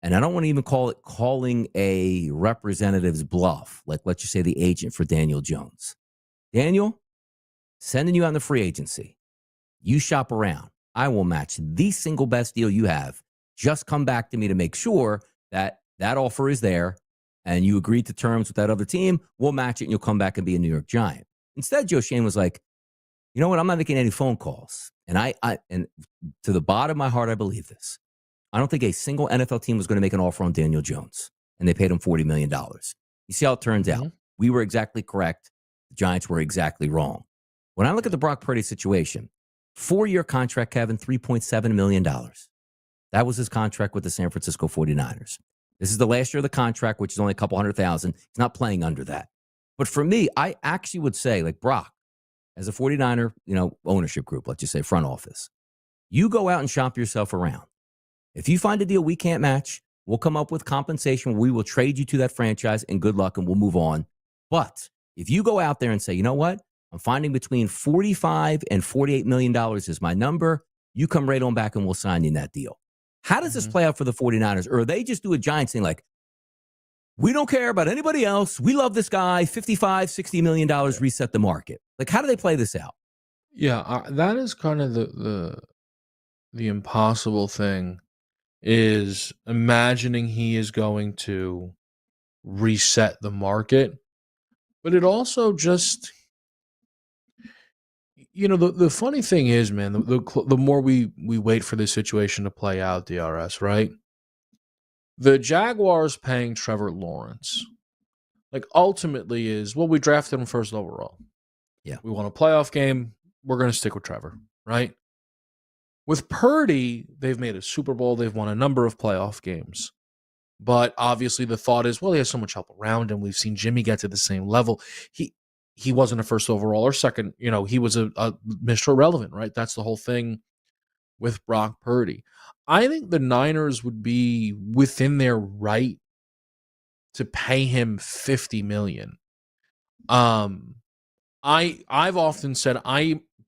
Speaker 10: And I don't want to even call it calling a representative's bluff, like let's just say the agent for Daniel Jones. Daniel, sending you on the free agency. You shop around. I will match the single best deal you have. Just come back to me to make sure that that offer is there and you agreed to terms with that other team. We'll match it and you'll come back and be a New York Giant. Instead, Joe Schoen was like, you know what? I'm not making any phone calls. And I to the bottom of my heart, I believe this. I don't think a single NFL team was going to make an offer on Daniel Jones, and they paid him $40 million. You see how it turns out. We were exactly correct. The Giants were exactly wrong. When I look at the Brock Purdy situation, 4-year contract, Kevin, $3.7 million. That was his contract with the San Francisco 49ers. This is the last year of the contract, which is only a couple $100,000. He's not playing under that. But for me, I actually would say, like Brock, as a 49er, ownership group, let's just say front office, you go out and shop yourself around. If you find a deal we can't match, we'll come up with compensation. We will trade you to that franchise, and good luck, and we'll move on. But if you go out there and say, you know what? I'm finding between $45 and $48 million is my number. You come right on back and we'll sign you in that deal. How does this play out for the 49ers? Or they just do a Giants thing like, we don't care about anybody else. We love this guy. $55, $60 million, reset the market. Like, how do they play this out?
Speaker 11: Yeah, that is kind of the impossible thing, is imagining he is going to reset the market. But it also just, the funny thing is, man, the more we wait for this situation to play out, DRS, right? The Jaguars paying Trevor Lawrence, like, ultimately is, well, we drafted him first overall.
Speaker 10: Yeah.
Speaker 11: We won a playoff game. We're going to stick with Trevor, right? With Purdy, they've made a Super Bowl. They've won a number of playoff games. But obviously the thought is, well, he has so much help around him. We've seen Jimmy get to the same level. He wasn't a first overall or second. He was a Mr. Irrelevant, right? That's the whole thing with Brock Purdy. I think the Niners would be within their right to pay him $50 million. I've often said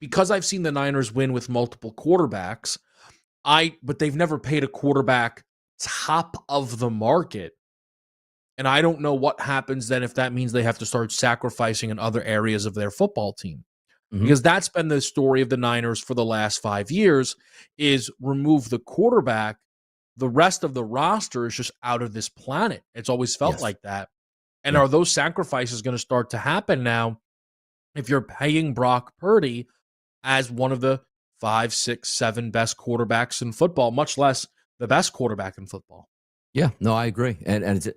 Speaker 11: because I've seen the Niners win with multiple quarterbacks, but they've never paid a quarterback top of the market. And I don't know what happens then if that means they have to start sacrificing in other areas of their football team. Because that's been the story of the Niners for the last 5 years, is remove the quarterback. The rest of the roster is just out of this planet. It's always felt like that. And are those sacrifices going to start to happen now if you're paying Brock Purdy as one of the 5, 6, 7 best quarterbacks in football, much less the best quarterback in football?
Speaker 10: Yeah, no, I agree. And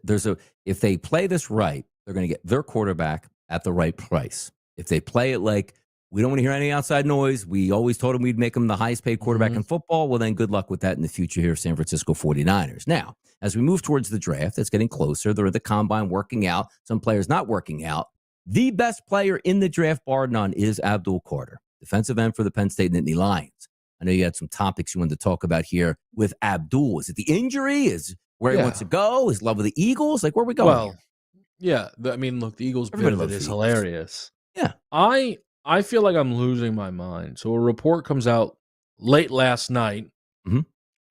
Speaker 10: if they play this right, they're going to get their quarterback at the right price. If they play it like, we don't want to hear any outside noise, we always told him we'd make him the highest paid quarterback in football, well, then good luck with that in the future here, San Francisco 49ers. Now, as we move towards the draft, it's getting closer. They're at the combine working out, some players not working out. The best player in the draft, bar none, is Abdul Carter, defensive end for the Penn State Nittany Lions. I know you had some topics you wanted to talk about here with Abdul. Is it the injury? Is where he wants to go? His love of the Eagles? Like, where are we going?
Speaker 11: Well, yeah. Look, the Eagles bit of it is hilarious.
Speaker 10: Yeah.
Speaker 11: I feel like I'm losing my mind. So a report comes out late last night.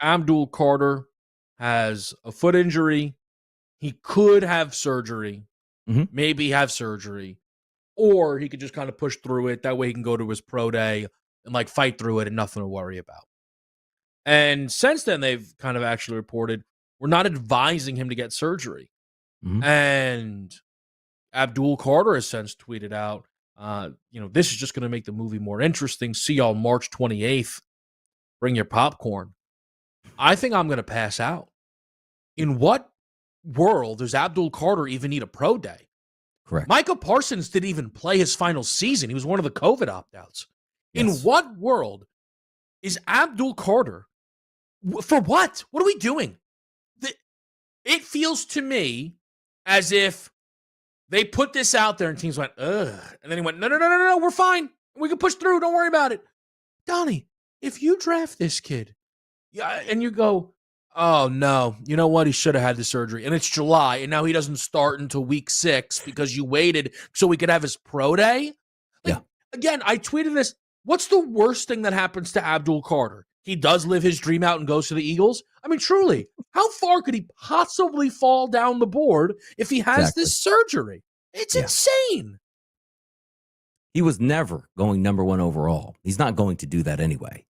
Speaker 11: Abdul Carter has a foot injury. He could have surgery. Maybe have surgery. Or he could just kind of push through it. That way he can go to his pro day and fight through it and nothing to worry about. And since then, they've kind of actually reported, we're not advising him to get surgery. And Abdul Carter has since tweeted out, this is just going to make the movie more interesting. See y'all March 28th. Bring your popcorn. I think I'm going to pass out. In what world does Abdul Carter even need a pro day?
Speaker 10: Correct.
Speaker 11: Micah Parsons didn't even play his final season. He was one of the COVID opt-outs. In what world is Abdul Carter? For what? What are we doing? It feels to me as if they put this out there and teams went, ugh. And then he went, no, we're fine. We can push through. Don't worry about it. Donnie, if you draft this kid and you go, Oh, no. You know what? He should have had the surgery. And it's July, and now he doesn't start until week 6 because you waited so he could have his pro day? Again, I tweeted this. What's the worst thing that happens to Abdul Carter? He does live his dream out and goes to the Eagles? I mean, truly, how far could he possibly fall down the board if he has this surgery? It's insane.
Speaker 10: He was never going number 1 overall. He's not going to do that anyway.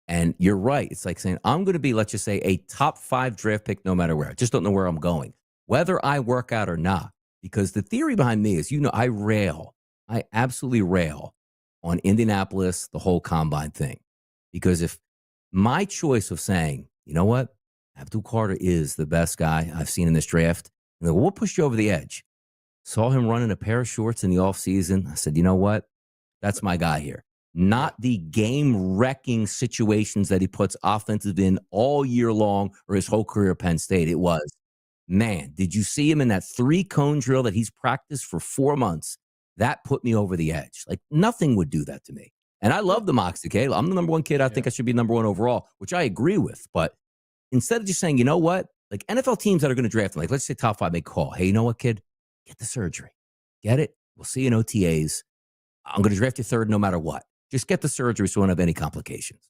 Speaker 10: And you're right. It's like saying, I'm going to be, let's just say, a top 5 draft pick no matter where. I just don't know where I'm going, whether I work out or not. Because the theory behind me is, I absolutely rail on Indianapolis, the whole combine thing. Because if my choice of saying, you know what, Abdul Carter is the best guy I've seen in this draft, and then what pushed you over the edge? Saw him running a pair of shorts in the offseason. I said, you know what? That's my guy here. Not the game-wrecking situations that he puts offensive in all year long or his whole career at Penn State. It was, man, did you see him in that 3-cone drill that he's practiced for 4 months? That put me over the edge. Like, nothing would do that to me. And I love the Moxie, okay? I'm the number 1 kid. I think I should be number 1 overall, which I agree with. But instead of just saying, you know what? Like, NFL teams that are going to draft him, like, let's say top 5 make call. Hey, you know what, kid? Get the surgery. Get it? We'll see you in OTAs. I'm going to draft you 3rd no matter what. Just get the surgery so we don't have any complications.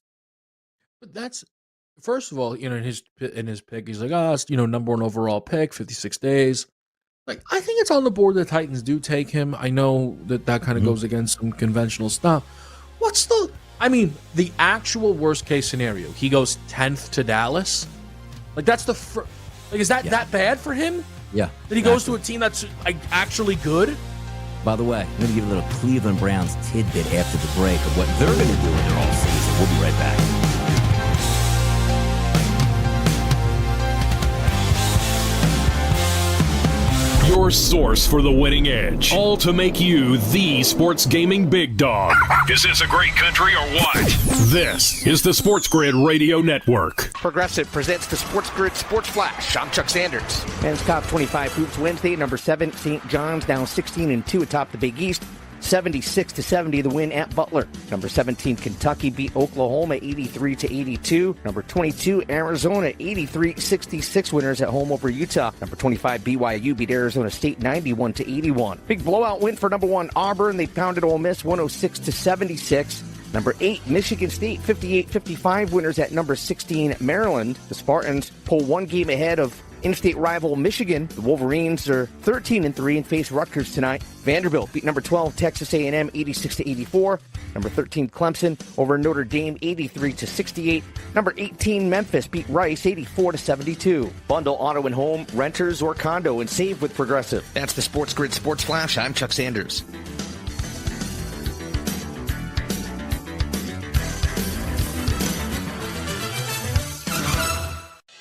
Speaker 11: But that's, first of all, in his pick, he's like, it's, number 1 overall pick, 56 days. Like, I think it's on the board the Titans do take him. I know that kind of goes against some conventional stuff. What's the actual worst case scenario? He goes 10th to Dallas? Like, that's is that bad for him?
Speaker 10: Yeah.
Speaker 11: That he goes to a team that's actually good?
Speaker 10: By the way, I'm going to give you a little Cleveland Browns tidbit after the break of what they're going to do in their offseason. We'll be right back.
Speaker 7: Your source for the winning edge. All to make you the sports gaming big dog.
Speaker 8: Is this a great country or what?
Speaker 7: This is the Sports Grid Radio Network.
Speaker 1: Progressive presents the Sports Grid Sports Flash. I'm Chuck Sanders. Men's Top 25 Hoops Wednesday. Number 7, St. John's down 16-2 atop the Big East. 76-70 the win at Butler. Number 17, Kentucky beat Oklahoma 83-82. Number 22, Arizona 83-66 winners at home over Utah. Number 25, BYU beat Arizona State 91-81. Big blowout win for number 1, Auburn. They pounded Ole Miss 106-76. Number 8, Michigan State 58-55 winners at number 16, Maryland. The Spartans pull 1 game ahead of in-state rival Michigan. The Wolverines are 13-3 and face Rutgers tonight. Vanderbilt beat number 12 Texas A&M 86-84. Number 13 Clemson over Notre Dame 83-68. Number 18 Memphis beat Rice 84-72. Bundle auto and home, renters or condo, and save with Progressive. That's the Sports Grid Sports Flash. I'm Chuck Sanders.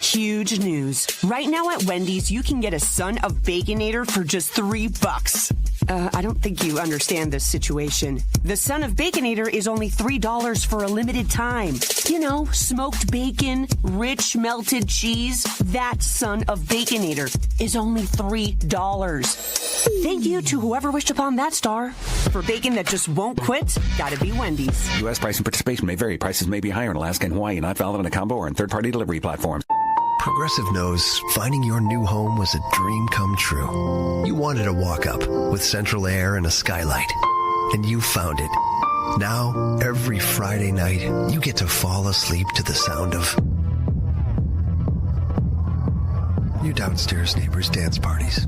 Speaker 21: Huge news. Right now at Wendy's, you can get a Son of Baconator for just $3. I don't think you understand this situation. The Son of Baconator is only $3 for a limited time. You know, smoked bacon, rich melted cheese. That Son of Baconator is only $3. Thank you to whoever wished upon that star. For bacon that just won't quit, gotta be Wendy's.
Speaker 22: U.S. price and participation may vary. Prices may be higher in Alaska and Hawaii, not valid on a combo or on third-party delivery platforms.
Speaker 15: Progressive knows finding your new home was a dream come true. You wanted a walk-up with central air and a skylight, and you found it. Now, every Friday night, you get to fall asleep to the sound of your downstairs neighbors' dance parties.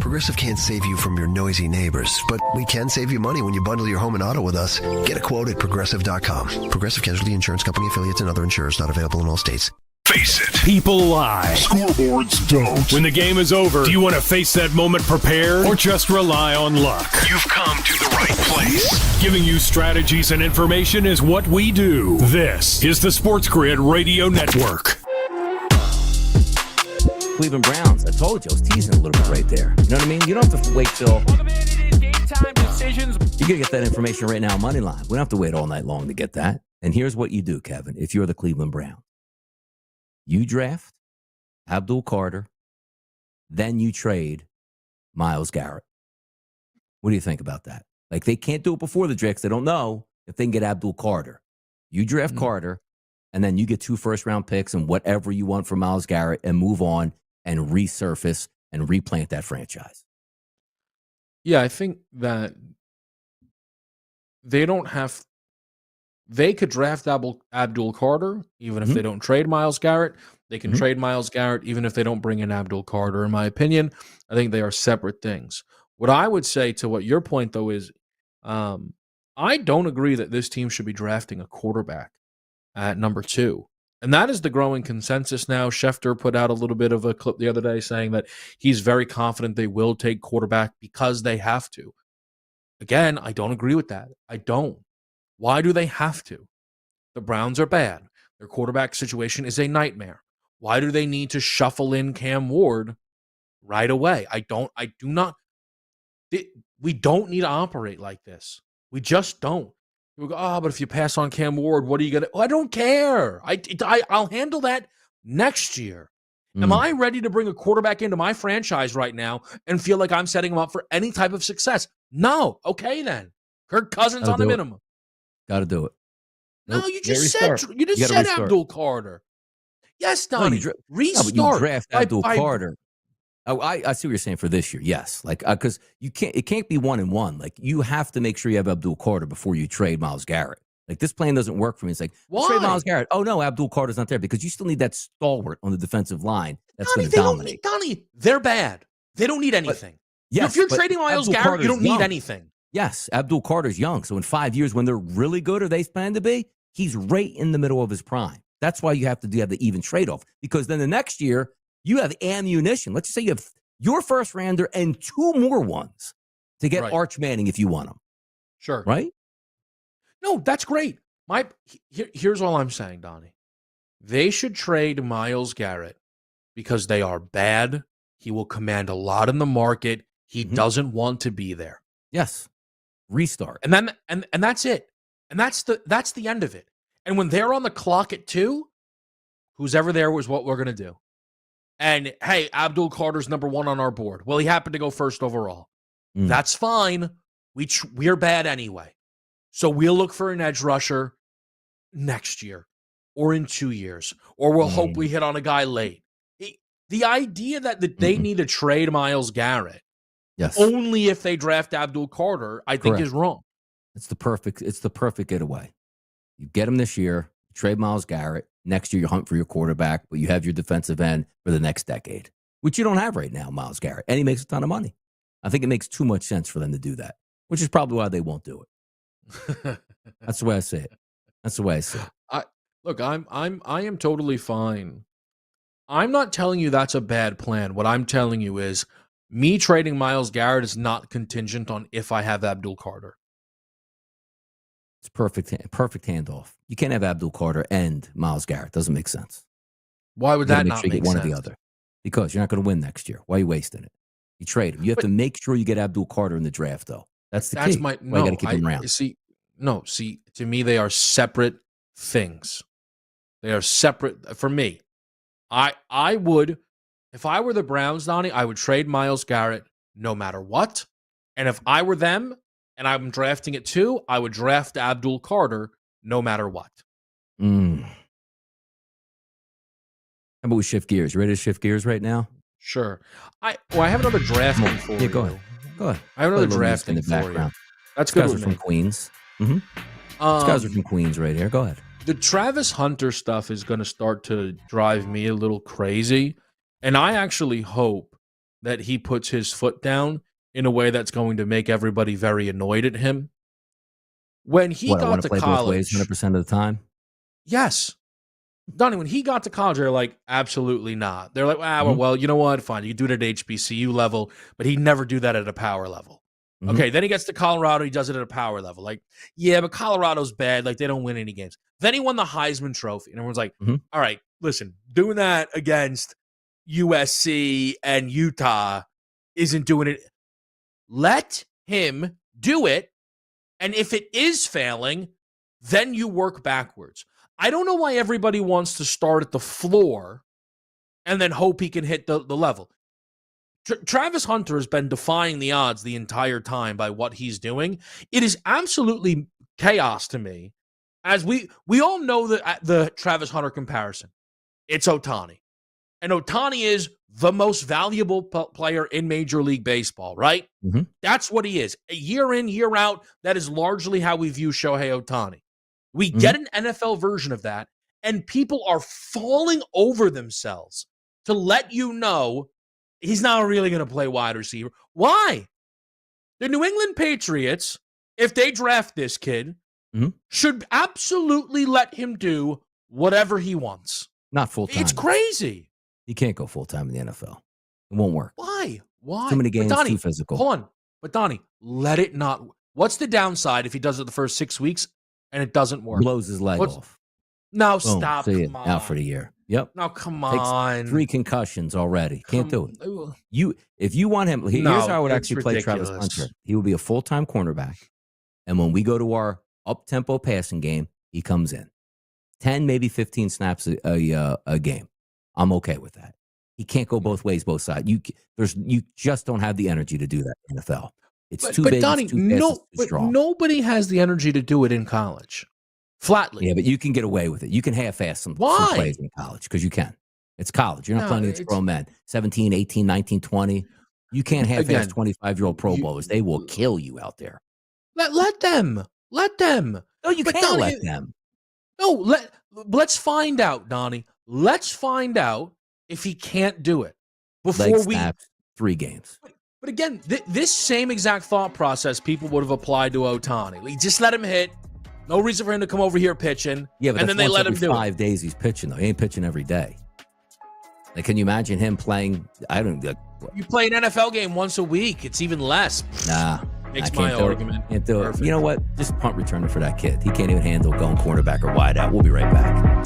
Speaker 15: Progressive can't save you from your noisy neighbors, but we can save you money when you bundle your home and auto with us. Get a quote at Progressive.com. Progressive Casualty Insurance Company affiliates and other insurers not available in all states.
Speaker 7: Face it. People lie.
Speaker 17: Scoreboards don't.
Speaker 7: When the game is over, do you want to face that moment prepared or just rely on luck?
Speaker 8: You've come to the right place.
Speaker 7: Giving you strategies and information is what we do. This is the Sports Grid Radio Network.
Speaker 10: Cleveland Browns. I told you, I was teasing a little bit right there. You know what I mean? You don't have to wait till...
Speaker 11: Welcome in. It is game time decisions.
Speaker 10: You can get that information right now on Moneyline. We don't have to wait all night long to get that. And here's what you do, Kevin, if you're the Cleveland Browns. You draft Abdul Carter, then you trade Myles Garrett. What do you think about that? Like, they can't do it before the draft. They don't know if they can get Abdul Carter. You draft Carter, and then you get 2 first-round picks and whatever you want from Myles Garrett and move on and resurface and replant that franchise.
Speaker 11: Yeah, I think that they don't have. They could draft Abdul Carter even if they don't trade Myles Garrett. They can trade Myles Garrett even if they don't bring in Abdul Carter. In my opinion, I think they are separate things. What I would say to what your point, though, is I don't agree that this team should be drafting a quarterback at number 2. And that is the growing consensus now. Schefter put out a little bit of a clip the other day saying that he's very confident they will take quarterback because they have to. Again, I don't agree with that. I don't. Why do they have to? The Browns are bad. Their quarterback situation is a nightmare. Why do they need to shuffle in Cam Ward right away? We don't need to operate like this. We just don't. People go, but if you pass on Cam Ward, what are you going to? I don't care. I'll handle that next year. Am I ready to bring a quarterback into my franchise right now and feel like I'm setting him up for any type of success? No. Okay, then. Kirk Cousins on a minimum.
Speaker 10: Got to do it.
Speaker 11: No, you just said Abdul Carter. Yes, Donnie. Restart.
Speaker 10: No, but you draft Abdul Carter. Oh, I see what you're saying for this year. Yes, like because it can't be 1-1. Like you have to make sure you have Abdul Carter before you trade Myles Garrett. Like this plan doesn't work for me. It's like trade Myles Garrett. Oh no, Abdul Carter's not there because you still need that stalwart on the defensive line that's going to dominate.
Speaker 11: Donnie, they're bad. They don't need anything.
Speaker 10: Yes,
Speaker 11: if you're trading Myles Garrett, you don't need anything.
Speaker 10: Yes, Abdul Carter's young. So in 5 years, when they're really good or they plan to be, he's right in the middle of his prime. That's why you have to have the even trade-off. Because then the next year, you have ammunition. Let's just say you have your first rounder and 2 more ones to get Arch Manning if you want him.
Speaker 11: Sure.
Speaker 10: Right?
Speaker 11: No, that's great. Here's all I'm saying, Donnie. They should trade Myles Garrett because they are bad. He will command a lot in the market. He doesn't want to be there.
Speaker 10: Yes. Restart.
Speaker 11: And then and that's it. And that's the end of it. And when they're on the clock at 2, who's ever there was what we're going to do. And hey, Abdul Carter's number 1 on our board. Well, he happened to go first overall. That's fine. We're bad anyway. So we'll look for an edge rusher next year or in 2 years, or we'll hope we hit on a guy late. The idea that they need to trade Myles Garrett only if they draft Abdul Carter, I think is wrong.
Speaker 10: It's the perfect getaway. You get him this year, trade Myles Garrett. Next year, you hunt for your quarterback, but you have your defensive end for the next decade, which you don't have right now, Myles Garrett. And he makes a ton of money. I think it makes too much sense for them to do that, which is probably why they won't do it. That's the way I say it. That's the way I say it.
Speaker 11: I am totally fine. I'm not telling you that's a bad plan. What I'm telling you is me trading Myles Garrett is not contingent on if I have Abdul Carter.
Speaker 10: It's perfect handoff. You can't have Abdul Carter and Myles Garrett. Doesn't make sense.
Speaker 11: Why would that not make sense?
Speaker 10: One or the other. Because you're not going to win next year. Why are you wasting it? You trade him. You have to make sure you get Abdul Carter in the draft, though. That's the key. You got to keep him around.
Speaker 11: See, to me, they are separate things. They are separate. For me, I would, if I were the Browns, Donnie, I would trade Myles Garrett no matter what. And if I were them, and I'm drafting at 2, I would draft Abdul Carter no matter what.
Speaker 10: How about we shift gears? You ready to shift gears right now?
Speaker 11: Sure. I have another drafting for you.
Speaker 10: Go ahead.
Speaker 11: I have another drafting for you. That's good.
Speaker 10: These guys are from Queens. These guys are from Queens right here. Go ahead.
Speaker 11: The Travis Hunter stuff is going to start to drive me a little crazy. And I actually hope that he puts his foot down in a way that's going to make everybody very annoyed at him. When he got to college,
Speaker 10: 100% of the time.
Speaker 11: Yes, Donnie. When he got to college, they're like, absolutely not. They're like, well, you know what? Fine, you can do it at HBCU level, but he'd never do that at a power level. Okay, then he gets to Colorado, he does it at a power level. Like, yeah, but Colorado's bad. Like, they don't win any games. Then he won the Heisman Trophy, and everyone's like, all right, listen, doing that against USC and Utah isn't doing it. Let him do it, and if it is failing, then you work backwards. I don't know why everybody wants to start at the floor and then hope he can hit the level. Travis Hunter has been defying the odds the entire time by what he's doing. It is absolutely chaos to me As we all know the Travis Hunter comparison. It's Ohtani. And Ohtani is the most valuable player in Major League Baseball, right?
Speaker 10: Mm-hmm.
Speaker 11: That's what he is. Year in, year out, that is largely how we view Shohei Ohtani. We get an NFL version of that, and people are falling over themselves to let you know he's not really going to play wide receiver. Why? The New England Patriots, if they draft this kid, should absolutely let him do whatever he wants.
Speaker 10: Not full-time.
Speaker 11: It's crazy.
Speaker 10: You can't go full-time in the NFL. It won't work.
Speaker 11: Why?
Speaker 10: Too many games,
Speaker 11: Donnie,
Speaker 10: too physical.
Speaker 11: Hold on. But Donnie, let it not. What's the downside if he does it the first 6 weeks and it doesn't work?
Speaker 10: Blows his leg off.
Speaker 11: No,
Speaker 10: Boom.
Speaker 11: stop.
Speaker 10: See
Speaker 11: Come on.
Speaker 10: out for the year. Yep.
Speaker 11: No, come
Speaker 10: Takes
Speaker 11: on.
Speaker 10: 3 concussions already. Can't do it. If you want him, here's
Speaker 11: No,
Speaker 10: how I would
Speaker 11: it's
Speaker 10: actually play Travis
Speaker 11: ridiculous.
Speaker 10: Hunter. He will be a full-time cornerback. And when we go to our up-tempo passing game, he comes in. 10, maybe 15 snaps a game. I'm okay with that. He can't go both ways, both sides. You just don't have the energy to do that in the NFL. It's too big,
Speaker 11: Donnie,
Speaker 10: it's too fast, it's too strong.
Speaker 11: nobody has the energy to do it in college. Flatly.
Speaker 10: Yeah, but you can get away with it. You can half-ass some plays in college because you can. It's college. You're not playing against grown men. 17, 18, 19, 20. You can't half-ass 25-year-old Pro Bowlers. They will kill you out there.
Speaker 11: Let them. Let them.
Speaker 10: No, you can't
Speaker 11: Donnie,
Speaker 10: let them.
Speaker 11: No, let's find out, Donnie. Let's find out if he can't do it before
Speaker 10: Leg snaps, 3 games.
Speaker 11: But again, this same exact thought process people would have applied to Ohtani. Like, just let him hit. No reason for him to come over here pitching.
Speaker 10: Yeah, but
Speaker 11: and then they let him do
Speaker 10: 5 days he's pitching, though. He ain't pitching every day. Like, can you imagine him playing? I don't know.
Speaker 11: You play an NFL game once a week. It's even less.
Speaker 10: Nah.
Speaker 11: Makes
Speaker 10: I can't
Speaker 11: my
Speaker 10: do
Speaker 11: argument.
Speaker 10: It. Can't do it. You know what? Just punt returner for that kid. He can't even handle going cornerback or wide out. We'll be right back.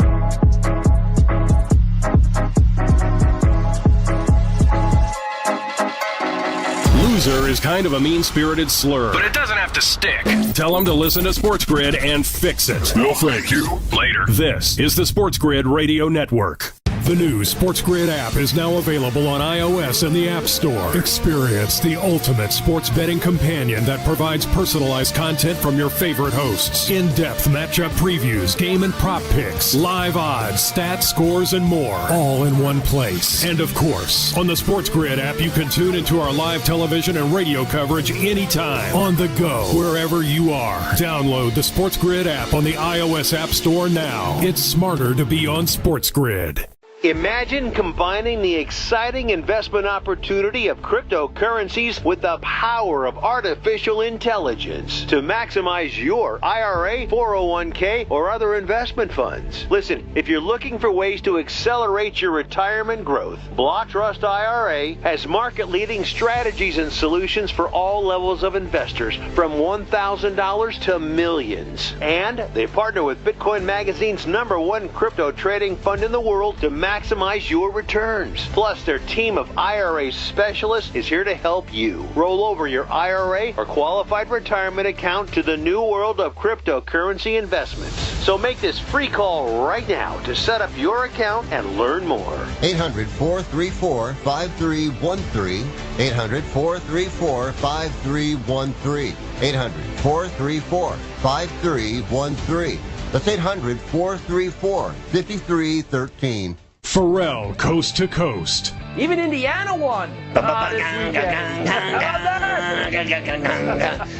Speaker 7: Loser is kind of a mean-spirited slur.
Speaker 5: But it doesn't have to stick.
Speaker 7: Tell them to listen to Sports Grid and fix it.
Speaker 17: No, thank you.
Speaker 5: Later.
Speaker 7: This is the Sports Grid Radio Network. The new Sports Grid app is now available on iOS and the App Store. Experience the ultimate sports betting companion that provides personalized content from your favorite hosts. In-depth matchup previews, game and prop picks, live odds, stats, scores, and more. All in one place. And of course, on the Sports Grid app, you can tune into our live television and radio coverage anytime, on the go, wherever you are. Download the Sports Grid app on the iOS App Store now. It's smarter to be on Sports Grid.
Speaker 3: Imagine combining the exciting investment opportunity of cryptocurrencies with the power of artificial intelligence to maximize your IRA, 401k, or other investment funds. Listen, if you're looking for ways to accelerate your retirement growth, Block Trust IRA has market-leading strategies and solutions for all levels of investors, from $1,000 to millions. And they partner with Bitcoin Magazine's #1 crypto trading fund in the world to maximize your returns. Plus, their team of IRA specialists is here to help you roll over your IRA or qualified retirement account to the new world of cryptocurrency investments. So make this free call right now to set up your account and learn more.
Speaker 4: 800-434-5313. 800-434-5313. 800-434-5313. That's 800-434-5313.
Speaker 7: Pharrell, Coast to Coast.
Speaker 14: Even Indiana won.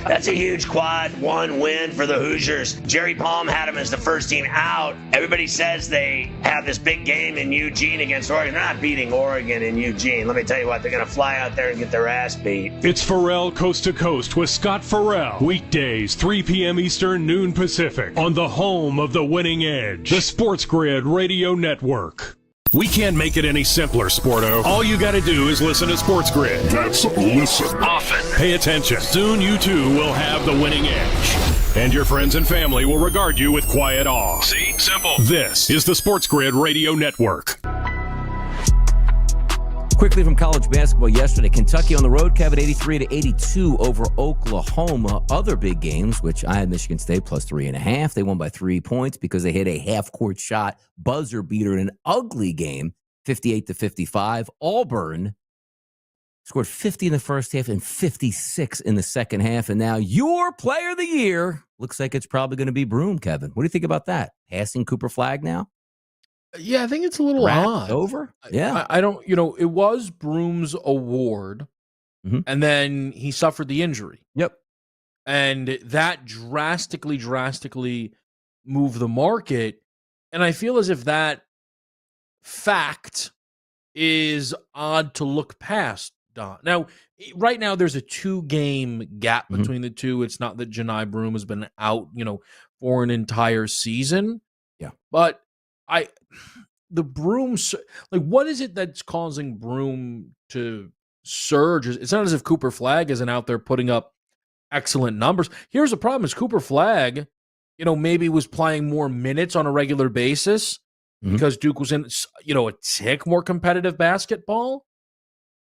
Speaker 23: That's a huge quad one win for the Hoosiers. Jerry Palm had them as the first team out. Everybody says they have this big game in Eugene against Oregon. They're not beating Oregon in Eugene. Let me tell you what, they're going to fly out there and get their ass beat.
Speaker 7: It's Pharrell, Coast to Coast with Scott Farrell. Weekdays, 3 p.m. Eastern, noon Pacific. On the home of the winning edge. The Sports Grid Radio Network. We can't make it any simpler, Sporto. All you gotta do is listen to Sports Grid.
Speaker 17: That's listen.
Speaker 7: Often. Pay attention. Soon you too will have the winning edge. And your friends and family will regard you with quiet awe.
Speaker 5: See? Simple.
Speaker 7: This is the Sports Grid Radio Network.
Speaker 10: Quickly from college basketball yesterday, Kentucky on the road, Kevin, 83-82 over Oklahoma. Other big games, which I had Michigan State plus 3.5. They won by 3 points because they hit a half-court shot buzzer beater in an ugly game, 58-55. Auburn scored 50 in the first half and 56 in the second half. And now your player of the year, looks like it's probably going to be Broom, Kevin. What do you think about that? Passing Cooper Flag now?
Speaker 11: Yeah, I think it's a little odd.
Speaker 10: Over? Yeah.
Speaker 11: I don't, it was Broom's award, and then he suffered the injury.
Speaker 10: Yep.
Speaker 11: And that drastically moved the market. And I feel as if that fact is odd to look past, Don. Now, right now, there's a 2-game gap between the two. It's not that Janai Broom has been out, for an entire season.
Speaker 10: Yeah.
Speaker 11: But the Broom, what is it that's causing Broom to surge? It's not as if Cooper Flag isn't out there putting up excellent numbers. Here's the problem: is Cooper Flag, maybe was playing more minutes on a regular basis because Duke was in, a tick more competitive basketball.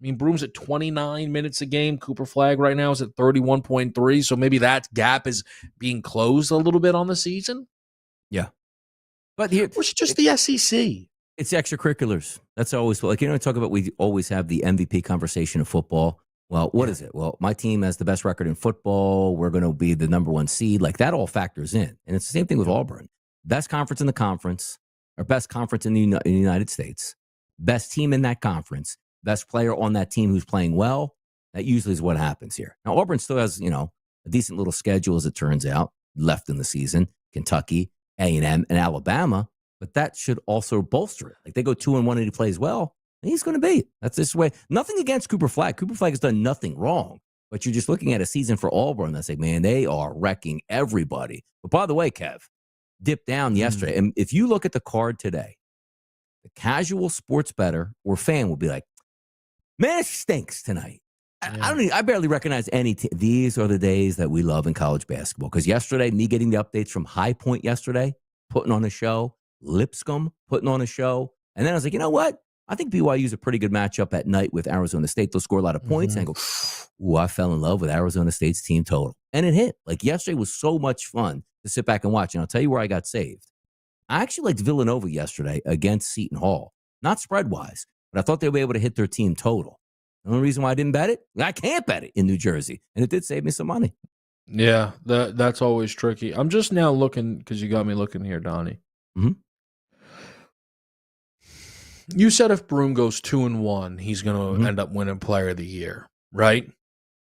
Speaker 11: I mean, Broom's at 29 minutes a game. Cooper Flag right now is at 31.3. So maybe that gap is being closed a little bit on the season.
Speaker 10: Yeah. But here,
Speaker 11: it's just the SEC.
Speaker 10: It's extracurriculars. That's always talk about. We always have the MVP conversation of football. Well, what is it? Well, my team has the best record in football. We're going to be the number 1 seed. Like that all factors in, and it's the same thing with Auburn. Best conference in the conference, or best conference in the United States. Best team in that conference. Best player on that team who's playing well. That usually is what happens here. Now Auburn still has a decent little schedule as it turns out left in the season. Kentucky, A&M, and Alabama. But that should also bolster it. Like they go 2-1 and he plays well, and he's going to beat. That's this way. Nothing against Cooper Flag. Cooper Flag has done nothing wrong. But you're just looking at a season for Auburn that's like, man, they are wrecking everybody. But by the way, Kev, dipped down yesterday. And if you look at the card today, the casual sports bettor or fan will be like, man, it stinks tonight. I barely recognize any these are the days that we love in college basketball. Because yesterday, me getting the updates from High Point yesterday, putting on a show, Lipscomb putting on a show. And then I was like, you know what? I think BYU is a pretty good matchup at night with Arizona State. They'll score a lot of points. And I go, ooh, I fell in love with Arizona State's team total. And it hit. Like yesterday was so much fun to sit back and watch. And I'll tell you where I got saved. I actually liked Villanova yesterday against Seton Hall. Not spread-wise, but I thought they'd be able to hit their team total. The only reason why I didn't bet it, I can't bet it in New Jersey. And it did save me some money.
Speaker 11: Yeah, that's always tricky. I'm just now looking, because you got me looking here, Donnie. You said if Broom goes 2-1, he's going to end up winning Player of the Year, right?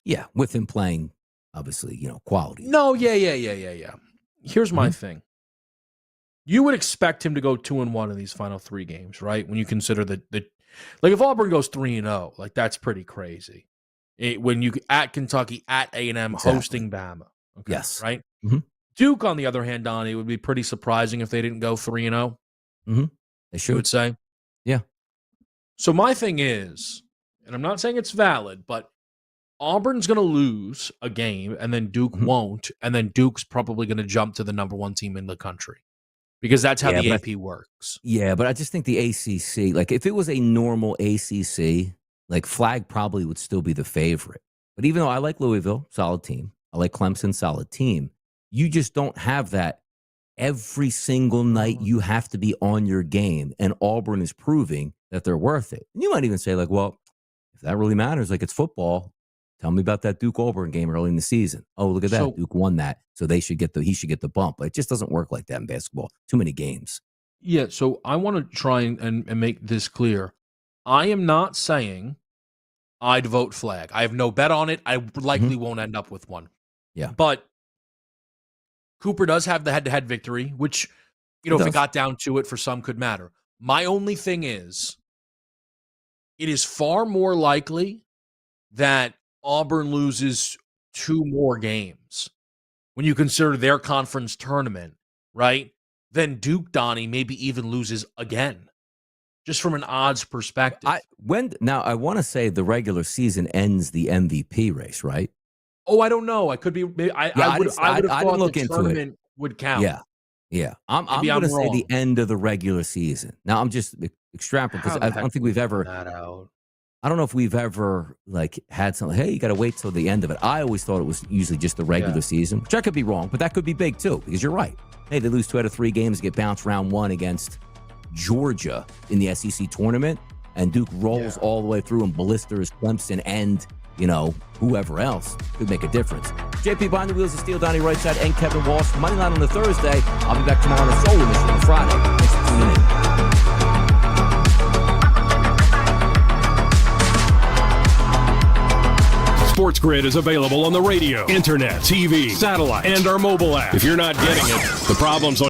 Speaker 10: Yeah, with him playing, obviously, quality.
Speaker 11: No, yeah. Here's my thing. You would expect him to go 2-1 in these final 3 games, right? When you consider the like if Auburn goes 3-0, like that's pretty crazy. When you at Kentucky, at A&M, hosting Bama. Okay,
Speaker 10: yes.
Speaker 11: Right? Duke, on the other hand, Donnie, it would be pretty surprising if they didn't go 3-0.
Speaker 10: They should.
Speaker 11: You would say?
Speaker 10: Yeah.
Speaker 11: So my thing is, and I'm not saying it's valid, but Auburn's going to lose a game, and then Duke won't, and then Duke's probably going to jump to the number 1 team in the country. Because that's how the AP works.
Speaker 10: Yeah, but I just think the ACC, like if it was a normal ACC, like Flag probably would still be the favorite. But even though I like Louisville, solid team. I like Clemson, solid team. You just don't have that every single night. You have to be on your game. And Auburn is proving that they're worth it. And you might even say like, well, if that really matters, like it's football. Tell me about that Duke-Auburn game early in the season. Oh, look at that. So, Duke won that. So he should get the bump. But it just doesn't work like that in basketball. Too many games.
Speaker 11: Yeah, so I want to try and make this clear. I am not saying I'd vote Flag. I have no bet on it. I likely won't end up with one.
Speaker 10: Yeah.
Speaker 11: But Cooper does have the head-to-head victory, which, if it got down to it, for some could matter. My only thing is, it is far more likely that Auburn loses 2 more games when you consider their conference tournament, right? Then Duke, Donnie, maybe even loses again, just from an odds perspective.
Speaker 10: I want to say the regular season ends the MVP race, right?
Speaker 11: Oh, I don't know. I could be. I would have thought the tournament would count.
Speaker 10: Yeah. I'm going to say the end of the regular season. Now I'm just extrapolating because I don't think we've ever.
Speaker 11: That out.
Speaker 10: I don't know if we've ever had something. Hey, you got to wait till the end of it. I always thought it was usually just the regular season, which I could be wrong, but that could be big too because you're right. Hey, they lose 2 out of 3 games, get bounced round 1 against Georgia in the SEC tournament. and Duke rolls all the way through and blisters Clemson and, whoever else, could make a difference. JP behind the wheels of Steel, Donnie right side, and Kevin Walsh. Moneyline on the Thursday. I'll be back tomorrow on a solo mission on Friday. Thanks for tuning in.
Speaker 7: Sports Grid is available on the radio, internet, TV, satellite, and our mobile app. If you're not getting it, the problem's on